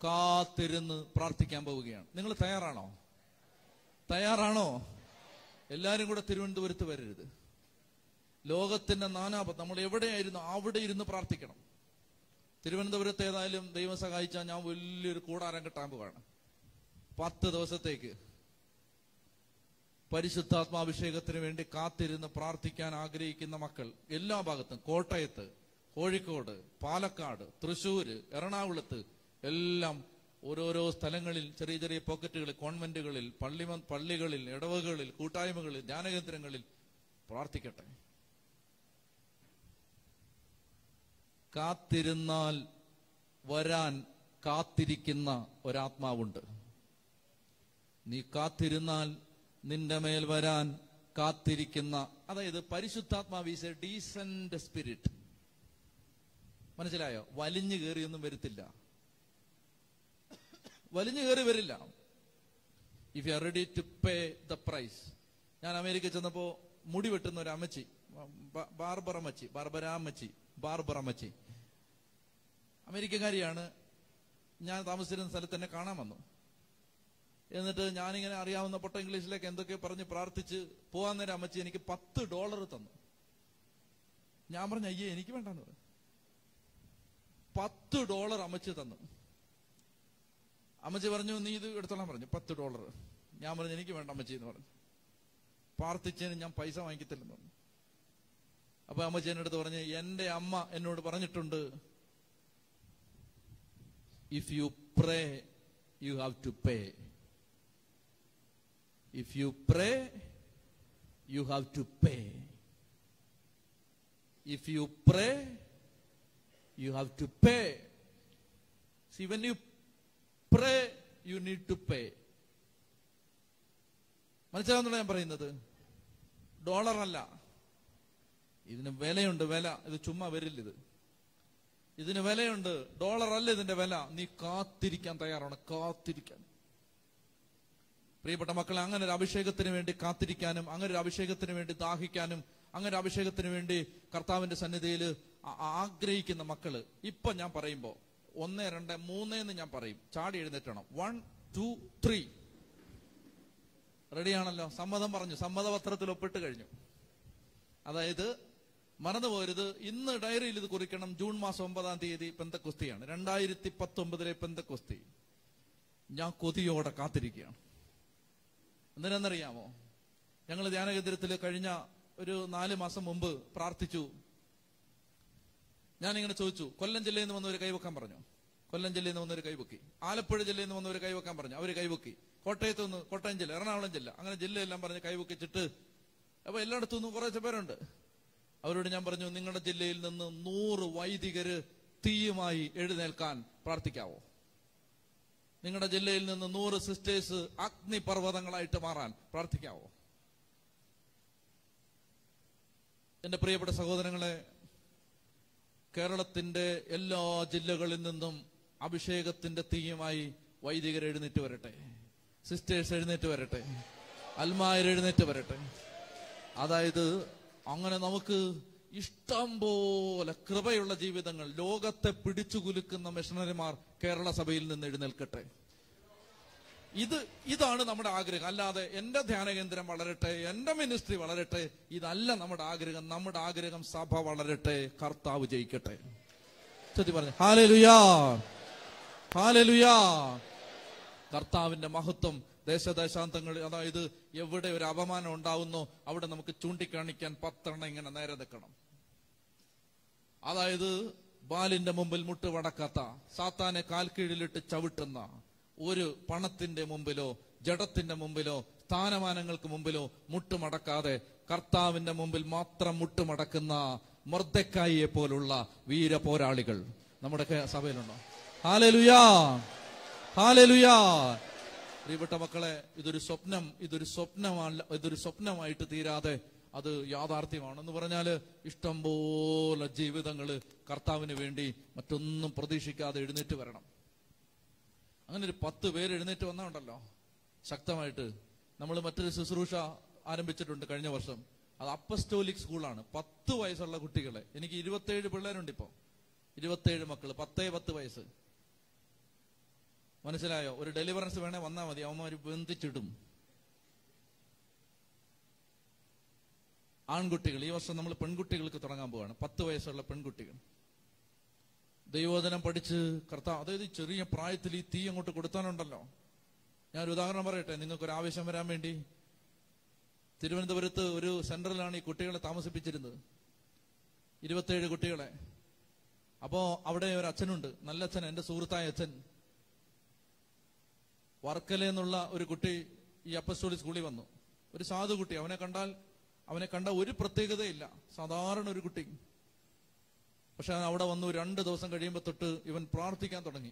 കാത്തിരുന്ന് പ്രാർത്ഥിക്കാൻ പോവുകയാണ്. നിങ്ങൾ തയ്യാറാണോ? തയ്യാറാണോ? എല്ലാരും കൂടെ തിരുവനന്തപുരത്ത് വരരുത്. ലോകത്തിന്റെ നാനാപത്ത് നമ്മൾ എവിടെയായിരുന്നു അവിടെ ഇരുന്ന് പ്രാർത്ഥിക്കണം. തിരുവനന്തപുരത്ത് ഏതായാലും ദൈവം സഹായിച്ചാൽ ഞാൻ വലിയൊരു കൂടാരം കെട്ടാൻ പോവാണ്. 10 ദിവസത്തേക്ക് പരിശുദ്ധാത്മാഭിഷേകത്തിന് വേണ്ടി കാത്തിരുന്ന് പ്രാർത്ഥിക്കാൻ ആഗ്രഹിക്കുന്ന മക്കൾ എല്ലാ ഭാഗത്തും, കോട്ടയത്ത്, കോഴിക്കോട്, പാലക്കാട്, തൃശ്ശൂര്, എറണാകുളത്ത് എല്ലാം ഓരോരോ സ്ഥലങ്ങളിൽ ചെറിയ ചെറിയ പോക്കറ്റുകളിൽ, കോൺവെന്റുകളിൽ, പള്ളികളിൽ, ഇടവകളിൽ, കൂട്ടായ്മകളിൽ, ധ്യാനകേന്ദ്രങ്ങളിൽ പ്രാർത്ഥിക്കട്ടെ. കാത്തിരുന്നാൽ വരാൻ കാത്തിരിക്കുന്ന ഒരാത്മാവുണ്ട്. നീ കാത്തിരുന്നാൽ നിന്റെ മേൽ വരാൻ കാത്തിരിക്കുന്ന, അതായത് പരിശുദ്ധാത്മാവ് ഈസ് എ ഡീസന്റ് സ്പിരിറ്റ്. മനസ്സിലായോ? വലിഞ്ഞു കയറിയൊന്നും വരത്തില്ല, വലിഞ്ഞു കയറി വരില്ല. If you are ready to pay the price. ഞാൻ അമേരിക്കയിൽ ചെന്നപ്പോ മുടി വെട്ടുന്ന ഒരു അമ്മച്ചി, ബാർബറമ്മച്ചി അമേരിക്കക്കാരിയാണ്. ഞാൻ താമസിച്ചിരുന്ന സ്ഥലത്ത് തന്നെ കാണാൻ വന്നു. എന്നിട്ട് ഞാനിങ്ങനെ അറിയാവുന്ന പൊട്ട ഇംഗ്ലീഷിലേക്ക് എന്തൊക്കെ പറഞ്ഞ് പ്രാർത്ഥിച്ച് പോകാൻ നേരം അമ്മച്ചി എനിക്ക് $10 തന്നു. ഞാൻ പറഞ്ഞു, അയ്യേ എനിക്ക് വേണ്ടെന്ന് പറഞ്ഞു. $10 അമ്മച്ചി തന്നു. അമ്മച്ചി പറഞ്ഞു, നീ ഇത് എടുത്തോളാൻ പറഞ്ഞു. $10. ഞാൻ പറഞ്ഞു, എനിക്ക് വേണ്ട അമ്മച്ചി എന്ന് പറഞ്ഞു. പ്രാർത്ഥിച്ചതിന് ഞാൻ പൈസ വാങ്ങിക്കത്തില്ലെന്ന് പറഞ്ഞു. അപ്പൊ അമ്മച്ചി എന്റെ അടുത്ത് പറഞ്ഞ്, എന്റെ അമ്മ എന്നോട് പറഞ്ഞിട്ടുണ്ട്, if you pray you have to pay. If you pray you have to pay. If you pray you have to pay. See, when you pray you need to pay. മനസ്സിലാവുന്നുണ്ടോ ഞാൻ പറയുന്നത്? $അല്ല, ഇതിന് വിലയുണ്ട്. വില ഇത് ചുമ്മാ വരില്ല. ഇതിന് വിലയുണ്ട്. $അല്ല ഇതിന്റെ വില. നീ കാത്തിരിക്കാൻ തയ്യാറാണ്, കാത്തിരിക്കാൻ. പ്രിയപ്പെട്ട മക്കളെ, അങ്ങനെ ഒരു അഭിഷേകത്തിന് വേണ്ടി കാത്തിരിക്കാനും, അങ്ങനെ ഒരു അഭിഷേകത്തിന് വേണ്ടി ദാഹിക്കാനും, അങ്ങനെ ഒരു അഭിഷേകത്തിന് വേണ്ടി കർത്താവിന്റെ സന്നിധിയിൽ ആഗ്രഹിക്കുന്ന മക്കള് ഇപ്പൊ ഞാൻ പറയുമ്പോ 1, 2, 3 എന്ന് ഞാൻ പറയും. ചാടി എഴുന്നേറ്റണം. 1, 2, 3. റെഡിയാണല്ലോ? സമ്മതം പറഞ്ഞു, സമ്മതപത്രത്തിൽ ഒപ്പിട്ട് കഴിഞ്ഞു. അതായത് മറന്നു പോരുത്, ഇന്ന് ഡയറിയിൽ ഇത് കുറിക്കണം. ജൂൺ മാസം 9-ാം തീയതി പെന്തക്കോസ്തിയാണ്. 2019 പെന്തക്കോസ്തി. ഞാൻ കൊതിയോടെ കാത്തിരിക്കുകയാണ്. എന്തിനാണെന്നറിയാമോ? ഞങ്ങൾ ധ്യാനകേന്ദ്രത്തിൽ കഴിഞ്ഞ ഒരു 4 മാസം മുമ്പ് പ്രാർത്ഥിച്ചു. ഞാനിങ്ങനെ ചോദിച്ചു, കൊല്ലം ജില്ലയിൽ നിന്ന് വന്നവർ കൈവെക്കാൻ പറഞ്ഞു. കൊല്ലം ജില്ലയിൽ നിന്ന് വന്നവർ കൈവെക്കി. ആലപ്പുഴ ജില്ലയിൽ നിന്ന് വന്നവർ കൈവെക്കാൻ പറഞ്ഞു, അവർ കൈവെക്കി. കോട്ടയത്ത് നിന്ന്, കോട്ടയം ജില്ല, എറണാകുളം ജില്ല, അങ്ങനെ ജില്ലയെല്ലാം പറഞ്ഞ് കൈവെക്കിച്ചിട്ട് അപ്പൊ എല്ലായിടത്തു നിന്നും കുറച്ച് പേരുണ്ട്. അവരോട് ഞാൻ പറഞ്ഞു, നിങ്ങളുടെ ജില്ലയിൽ നിന്ന് 100 വൈദികര് തീയുമായി എഴുന്നേൽക്കാൻ പ്രാർത്ഥിക്കാവോ? നിങ്ങളുടെ ജില്ലയിൽ നിന്ന് 100 സിസ്റ്റേഴ്സ് അഗ്നിപർവ്വതങ്ങളായിട്ട് മാറാൻ പ്രാർത്ഥിക്കാവോ? എന്റെ പ്രിയപ്പെട്ട സഹോദരങ്ങളെ, കേരളത്തിന്റെ എല്ലാ ജില്ലകളിൽ നിന്നും അഭിഷേകത്തിന്റെ തീയുമായി വൈദികർ എഴുന്നേറ്റ് വരട്ടെ, സിസ്റ്റേഴ്സ് എഴുന്നേറ്റ് വരട്ടെ, അൽമായർ എഴുന്നേറ്റ് വരട്ടെ. അതായത് അങ്ങനെ നമുക്ക് ഇഷ്ടം പോലെ കൃപയുള്ള ജീവിതങ്ങൾ, ലോകത്തെ പിടിച്ചു കുലുക്കുന്ന മിഷണറിമാർ കേരള സഭയിൽ നിന്ന് എഴുന്നേൽക്കട്ടെ. ഇതാണ് നമ്മുടെ ആഗ്രഹം. അല്ലാതെ എന്റെ ധ്യാനകേന്ദ്രം വളരട്ടെ, എന്റെ മിനിസ്ട്രി വളരട്ടെ, ഇതല്ല നമ്മുടെ ആഗ്രഹം. നമ്മുടെ ആഗ്രഹം സഭ വളരട്ടെ, കർത്താവ് ജയിക്കട്ടെ. ചൊല്ലി പറഞ്ഞു ഹല്ലേലൂയാ, ഹല്ലേലൂയാ. കർത്താവിന്റെ മഹത്വം ദേശദേശാന്തങ്ങളിൽ, അതായത് എവിടെ ഒരു അപമാനം ഉണ്ടാവുന്നോ അവിടെ നമുക്ക് ചൂണ്ടിക്കാണിക്കാൻ 10 ഇങ്ങനെ നേരെ നിൽക്കണം. അതായത് ബാലിന്റെ മുമ്പിൽ മുട്ടുമടക്കാത്ത, സാത്താനെ കാൽക്കീഴിലിട്ട് ചവിട്ടുന്ന, ഒരു പണത്തിന്റെ മുമ്പിലോ ജഡത്തിന്റെ മുമ്പിലോ സ്ഥാനമാനങ്ങൾക്ക് മുമ്പിലോ മുട്ടുമടക്കാതെ കർത്താവിന്റെ മുമ്പിൽ മാത്രം മുട്ടുമടക്കുന്ന മൊർദെഖായിയെ പോലുള്ള വീര പോരാളികൾ നമ്മുടെ സഭയിലുണ്ടോ? ഹല്ലേലൂയാ, ഹല്ലേലൂയാ. പ്രിയപ്പെട്ട മക്കളെ, ഇതൊരു സ്വപ്നമല്ല, ഇതൊരു സ്വപ്നമായിട്ട് തീരാതെ അത് യാഥാർത്ഥ്യമാണെന്ന് പറഞ്ഞാല് ഇഷ്ടംപോലെ ജീവിതങ്ങള് കർത്താവിന് വേണ്ടി മറ്റൊന്നും പ്രതീക്ഷിക്കാതെ എഴുന്നേറ്റ് വരണം. അങ്ങനെ ഒരു 10 പേര് എഴുന്നേറ്റ് വന്നുണ്ടല്ലോ ശക്തമായിട്ട്. നമ്മൾ മറ്റൊരു ശുശ്രൂഷ ആരംഭിച്ചിട്ടുണ്ട് കഴിഞ്ഞ വർഷം. അത് അപ്പസ്റ്റോലിക് സ്കൂളാണ്. 10 വയസ്സുള്ള കുട്ടികളെ, എനിക്ക് 27 പിള്ളേരുണ്ട് ഇപ്പൊ, 27 മക്കള്, 10 വയസ്സ്. മനസ്സിലായോ? ഒരു ഡെലിവറൻസ് വേണേ വന്നാൽ മതി, അവന്മാര് ബന്ധിച്ചിടും. ആൺകുട്ടികൾ. ഈ വർഷം നമ്മൾ പെൺകുട്ടികൾക്ക് തുടങ്ങാൻ പോവാണ്. 10 വയസ്സുള്ള പെൺകുട്ടികൾ ദൈവവചനം പഠിച്ച് കർത്താവ്, അതായത് ചെറിയ പ്രായത്തിൽ ഈ തീ അങ്ങോട്ട് കൊടുത്താനുണ്ടല്ലോ. ഞാനൊരു ഉദാഹരണം പറയട്ടെ, നിങ്ങൾക്കൊരു ആവേശം വരാൻ വേണ്ടി. തിരുവനന്തപുരത്ത് ഒരു സെന്ററിലാണ് ഈ കുട്ടികളെ താമസിപ്പിച്ചിരുന്നത്, 27 കുട്ടികളെ. അപ്പോ അവിടെ ഒരു അച്ഛനുണ്ട്, നല്ല അച്ഛൻ, എന്റെ സുഹൃത്തായ അച്ഛൻ. വർക്കല എന്നുള്ള ഒരു കുട്ടി ഈ അപ്പസ്റ്റോലിക് സ്കൂളിൽ വന്നു. ഒരു സാധു കുട്ടി. അവനെ കണ്ട ഒരു പ്രത്യേകതയില്ല, സാധാരണ ഒരു കുട്ടി. പക്ഷെ അവിടെ വന്നു 2 ദിവസം കഴിയുമ്പോൾ തൊട്ട് ഇവൻ പ്രാർത്ഥിക്കാൻ തുടങ്ങി.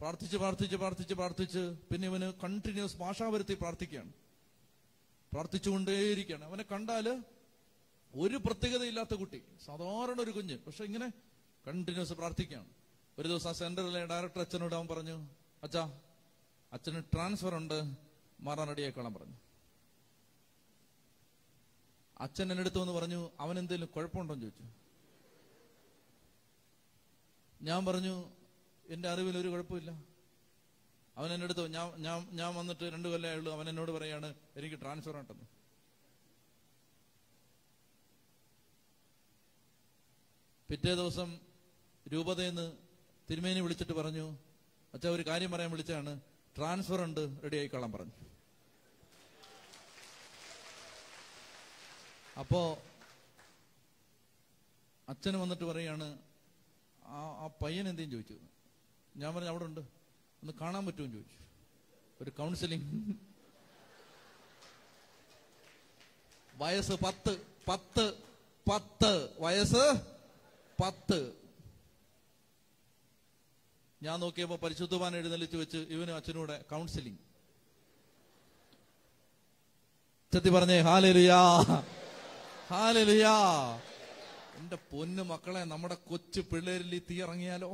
പ്രാർത്ഥിച്ച് പിന്നെ ഇവന് കണ്ടിന്യൂസ് ഭാഷാവരുത്തി പ്രാർത്ഥിക്കുകയാണ്, പ്രാർത്ഥിച്ചുകൊണ്ടേയിരിക്കുകയാണ്. അവനെ കണ്ടാല് ഒരു പ്രത്യേകതയില്ലാത്ത കുട്ടി, സാധാരണ ഒരു കുഞ്ഞ്. പക്ഷെ ഇങ്ങനെ കണ്ടിന്യൂസ് പ്രാർത്ഥിക്കുകയാണ്. ഒരു ദിവസം ആ സെന്ററിലെ ഡയറക്ടർ അച്ഛനോട് അവൻ പറഞ്ഞു, അച്ഛാ, അച്ഛന് ട്രാൻസ്ഫർ ഉണ്ട്, മാറാൻ റെഡിയായിക്കോളാൻ പറഞ്ഞു. അച്ഛൻ എന്നെ അടുത്ത് വന്ന് പറഞ്ഞു, അവൻ എന്തെങ്കിലും കുഴപ്പമുണ്ടോ എന്ന് ചോദിച്ചു. ഞാൻ പറഞ്ഞു, എന്റെ അറിവിൽ ഒരു കുഴപ്പമില്ല. അവൻ എന്നെ അടുത്ത് ഞാൻ വന്നിട്ട് 2 കൊല്ലമേ ഉള്ളൂ. അവൻ എന്നോട് പറയാണ് എനിക്ക് ട്രാൻസ്ഫർ ആട്ടെന്ന്. പിറ്റേ ദിവസം രൂപതയെന്ന് തിരുമേനി വിളിച്ചിട്ട് പറഞ്ഞു, അച്ഛാ ഒരു കാര്യം പറയാൻ വിളിച്ചാണ്, ട്രാൻസ്ഫർ ഉണ്ട്, റെഡി ആയിക്കോളാൻ പറഞ്ഞു. അപ്പോ അച്ഛന് വന്നിട്ട് പറയാണ്, ആ പയ്യൻ എന്തേലും ചോദിച്ചു. ഞാൻ പറഞ്ഞു അവിടെ ഉണ്ട്, ഒന്ന് കാണാൻ പറ്റുമെന്ന് ചോദിച്ചു. ഒരു കൗൺസിലിംഗ്. വയസ്സ് 10 വയസ്സ് 10. ഞാൻ നോക്കിയപ്പോ പരിശുദ്ധവാൻ എഴുന്നള്ളിച്ച് വെച്ച് ഇവനും അച്ഛനൂടെ കൗൺസിലിംഗ്. ചത്തി പറഞ്ഞേ ഹല്ലേലൂയാ, ഹല്ലേലൂയാ. എന്റെ പൊന്നു മക്കളെ, നമ്മുടെ കൊച്ചു പിള്ളേരിൽ ഈ തീ ഇറങ്ങിയാലോ?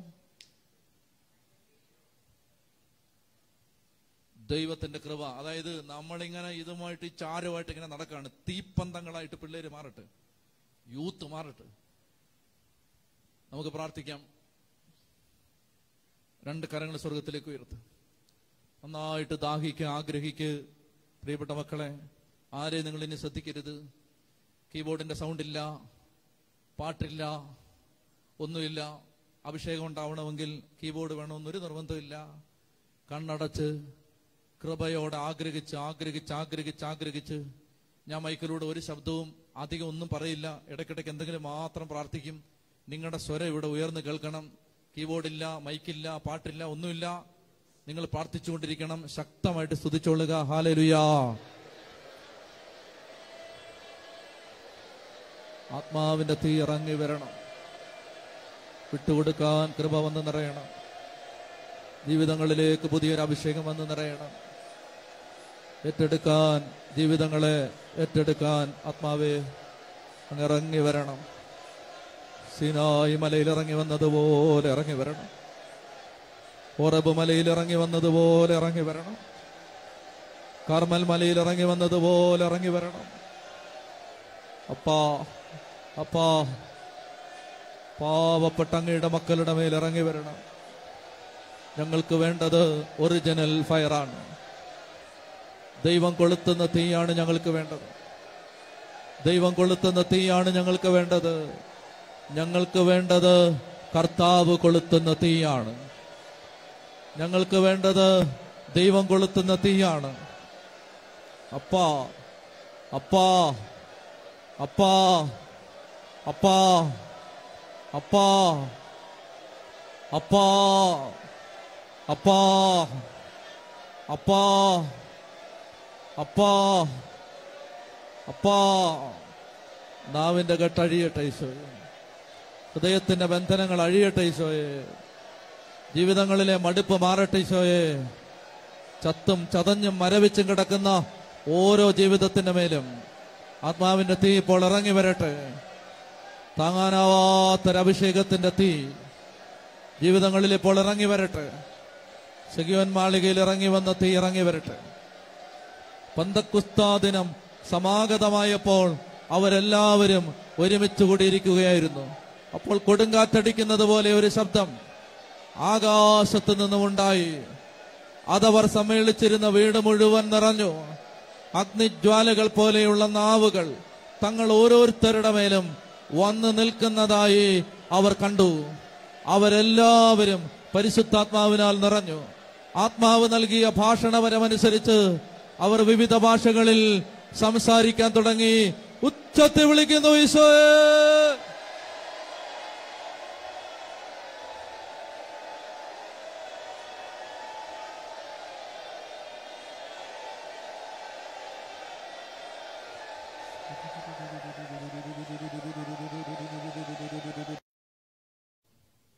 ദൈവത്തിന്റെ കൃപ. അതായത് നമ്മളിങ്ങനെ ഇതുമായിട്ട് ഈ ചാരുമായിട്ട് ഇങ്ങനെ നടക്കാണ്. തീപ്പന്തങ്ങളായിട്ട് പിള്ളേര് മാറട്ടെ, യൂത്ത് മാറട്ടെ. നമുക്ക് പ്രാർത്ഥിക്കാം. 2 കരങ്ങൾ സ്വർഗത്തിലേക്ക് ഉയർത്ത്. നന്നായിട്ട് ദാഹിക്ക്, ആഗ്രഹിക്ക്. പ്രിയപ്പെട്ട മക്കളെ, ആരെയും നിങ്ങൾ ഇനി ശ്രദ്ധിക്കരുത്. കീബോർഡിന്റെ സൗണ്ട് ഇല്ല, പാട്ടില്ല, ഒന്നുമില്ല. അഭിഷേകം ഉണ്ടാവണമെങ്കിൽ കീബോർഡ് വേണമെന്നൊരു നിർബന്ധമില്ല. കണ്ണടച്ച് കൃപയോടെ ആഗ്രഹിച്ച് ഞാൻ മൈക്കിലൂടെ ഒരു ശബ്ദവും അധികം ഒന്നും പറയില്ല. ഇടയ്ക്കിടയ്ക്ക് എന്തെങ്കിലും മാത്രം പ്രാർത്ഥിക്കും. നിങ്ങളുടെ സ്വരം ഇവിടെ ഉയർന്നു കേൾക്കണം. കീബോർഡില്ല, മൈക്കില്ല, പാട്ടില്ല, ഒന്നുമില്ല. നിങ്ങൾ പ്രാർത്ഥിച്ചുകൊണ്ടിരിക്കണം. ശക്തമായിട്ട് സ്തുതിച്ചോളുക. ഹല്ലേലൂയാ. ആത്മാവിന്റെ തീ ഇറങ്ങി വരണം. വിട്ടുകൊടുക്കാൻ കൃപ വന്ന് നിറയണം. ജീവിതങ്ങളിലേക്ക് പുതിയൊരു അഭിഷേകം വന്ന് നിറയണം. ഏറ്റെടുക്കാൻ, ജീവിതങ്ങളെ ഏറ്റെടുക്കാൻ ആത്മാവേ അങ്ങ് ഇറങ്ങി വരണം. സീനായി മലയിൽ ഇറങ്ങി വന്നതുപോലെ ഇറങ്ങി വരണം. ഹോറബ് മലയിൽ ഇറങ്ങി വന്നതുപോലെ ഇറങ്ങി വരണം. കാർമൽ മലയിൽ ഇറങ്ങി വന്നതുപോലെ ഇറങ്ങി വരണം. അപ്പാ, അപ്പാ, പാവപ്പെട്ട അങ്ങയുടെ മക്കളുടെ മേൽ ഇറങ്ങി വരണം. ഞങ്ങൾക്ക് വേണ്ടത് ഒറിജിനൽ ഫയറാണ്. ദൈവം കൊളുത്തുന്ന തീയാണ് ഞങ്ങൾക്ക് വേണ്ടത്. ദൈവം കൊളുത്തുന്ന തീയാണ് ഞങ്ങൾക്ക് വേണ്ടത്. ഞങ്ങൾക്ക് വേണ്ടത് കർത്താവ് കൊളുത്തുന്ന തീയാണ്. ഞങ്ങൾക്ക് വേണ്ടത് ദൈവം കൊളുത്തുന്ന തീയാണ്. അപ്പാ, അപ്പാ, അപ്പാ, അപ്പാ, അപ്പാ, അപ്പാ, അപ്പാ, അപ്പാ, അപ്പാ, അപ്പാ. നാവിന്റെ കെട്ടഴിയട്ടെ ഈശോയെ. ഹൃദയത്തിന്റെ ബന്ധനങ്ങൾ അഴിയട്ടെ ഈശോയെ. ജീവിതങ്ങളിലെ മടുപ്പ് മാറട്ടെ ഈശോയെ. ചത്തും ചതഞ്ഞും മരവിച്ചും കിടക്കുന്ന ഓരോ ജീവിതത്തിന്റെ മേലും ആത്മാവിന്റെ തീ ഇപ്പോൾ ഇറങ്ങി വരട്ടെ. താങ്ങാനാവാത്തൊരഭിഷേകത്തിന്റെ തീ ജീവിതങ്ങളിൽ ഇപ്പോൾ ഇറങ്ങി വരട്ടെ. ശിഗ്യോൻ മാളികയിൽ ഇറങ്ങി വന്ന തീ ഇറങ്ങി വരട്ടെ. പന്തക്കുസ്താ ദിനം സമാഗതമായപ്പോൾ അവരെല്ലാവരും ഒരുമിച്ച് കൂടിയിരിക്കുകയായിരുന്നു. അപ്പോൾ കൊടുങ്കാറ്റടിക്കുന്നത് പോലെ ഒരു ശബ്ദം ആകാശത്ത് നിന്നുമുണ്ടായി. അതവർ സമ്മേളിച്ചിരുന്ന വീട് മുഴുവൻ നിറഞ്ഞു. അഗ്നിജ്വാലകൾ പോലെയുള്ള നാവുകൾ തങ്ങൾ ഓരോരുത്തരുടെ മേലും വന്നു നിൽക്കുന്നതായി അവർ കണ്ടു. അവരെല്ലാവരും പരിശുദ്ധാത്മാവിനാൽ നിറഞ്ഞു. ആത്മാവ് നൽകിയ ഭാഷണപരമനുസരിച്ച് അവർ വിവിധ ഭാഷകളിൽ സംസാരിക്കാൻ തുടങ്ങി. ഉച്ചത്തിൽ വിളിക്കുന്നു ഈശോയേ.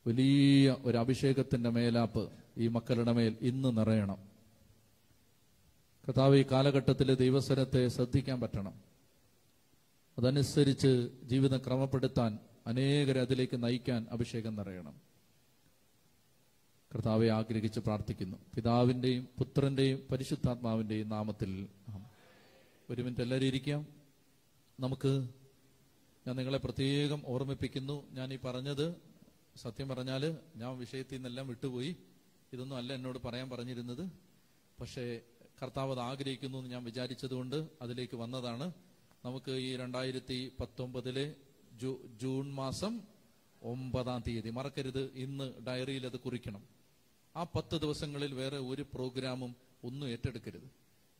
വലിയ ഒരു അഭിഷേകത്തിന്റെ മേലാപ്പ് ഈ മക്കളുടെ മേൽ ഇന്ന് നിറയണം. കർത്താവ് ഈ കാലഘട്ടത്തിലെ ദൈവസ്വരത്തെ ശ്രദ്ധിക്കാൻ പറ്റണം. അതനുസരിച്ച് ജീവിതം ക്രമപ്പെടുത്താൻ അനേകരെ അതിലേക്ക് നയിക്കാൻ അഭിഷേകം നിറയണം. കർത്താവെ ആഗ്രഹിച്ച് പ്രാർത്ഥിക്കുന്നു, പിതാവിന്റെയും പുത്രന്റെയും പരിശുദ്ധാത്മാവിന്റെയും നാമത്തിൽ. ഒരു മിനിറ്റ് എല്ലാവരും ഇരിക്കാം. ഞാൻ നിങ്ങളെ പ്രത്യേകം ഓർമ്മിപ്പിക്കുന്നു, ഞാൻ ഈ പറഞ്ഞത് സത്യം പറഞ്ഞാൽ ഞാൻ വിഷയത്തിൽ നിന്നെല്ലാം വിട്ടുപോയി. ഇതൊന്നും അല്ല എന്നോട് പറയാൻ പറഞ്ഞിരുന്നത്. പക്ഷേ കർത്താവ് അത് ആഗ്രഹിക്കുന്നു എന്ന് ഞാൻ വിചാരിച്ചതുകൊണ്ട് അതിലേക്ക് വന്നതാണ്. നമുക്ക് ഈ 2019 ജൂൺ മാസം 9 മറക്കരുത്, ഇന്ന് ഡയറിയിൽ അത് കുറിക്കണം. ആ 10 ദിവസങ്ങളിൽ വേറെ ഒരു പ്രോഗ്രാമും ഒന്നും ഏറ്റെടുക്കരുത്,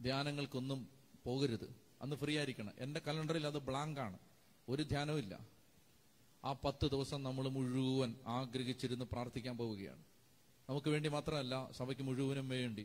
ധ്യാനങ്ങൾക്കൊന്നും പോകരുത്. അന്ന് ഫ്രീ ആയിരിക്കണം. എന്റെ കലണ്ടറിൽ അത് ബ്ലാങ്കാണ്, ഒരു ധ്യാനവും ഇല്ല. ആ 10 ദിവസം നമ്മൾ മുഴുവൻ ആഗ്രഹിച്ചിരുന്ന് പ്രാർത്ഥിക്കാൻ പോവുകയാണ്. നമുക്ക് വേണ്ടി മാത്രമല്ല, സഭയ്ക്ക് മുഴുവനും വേണ്ടി.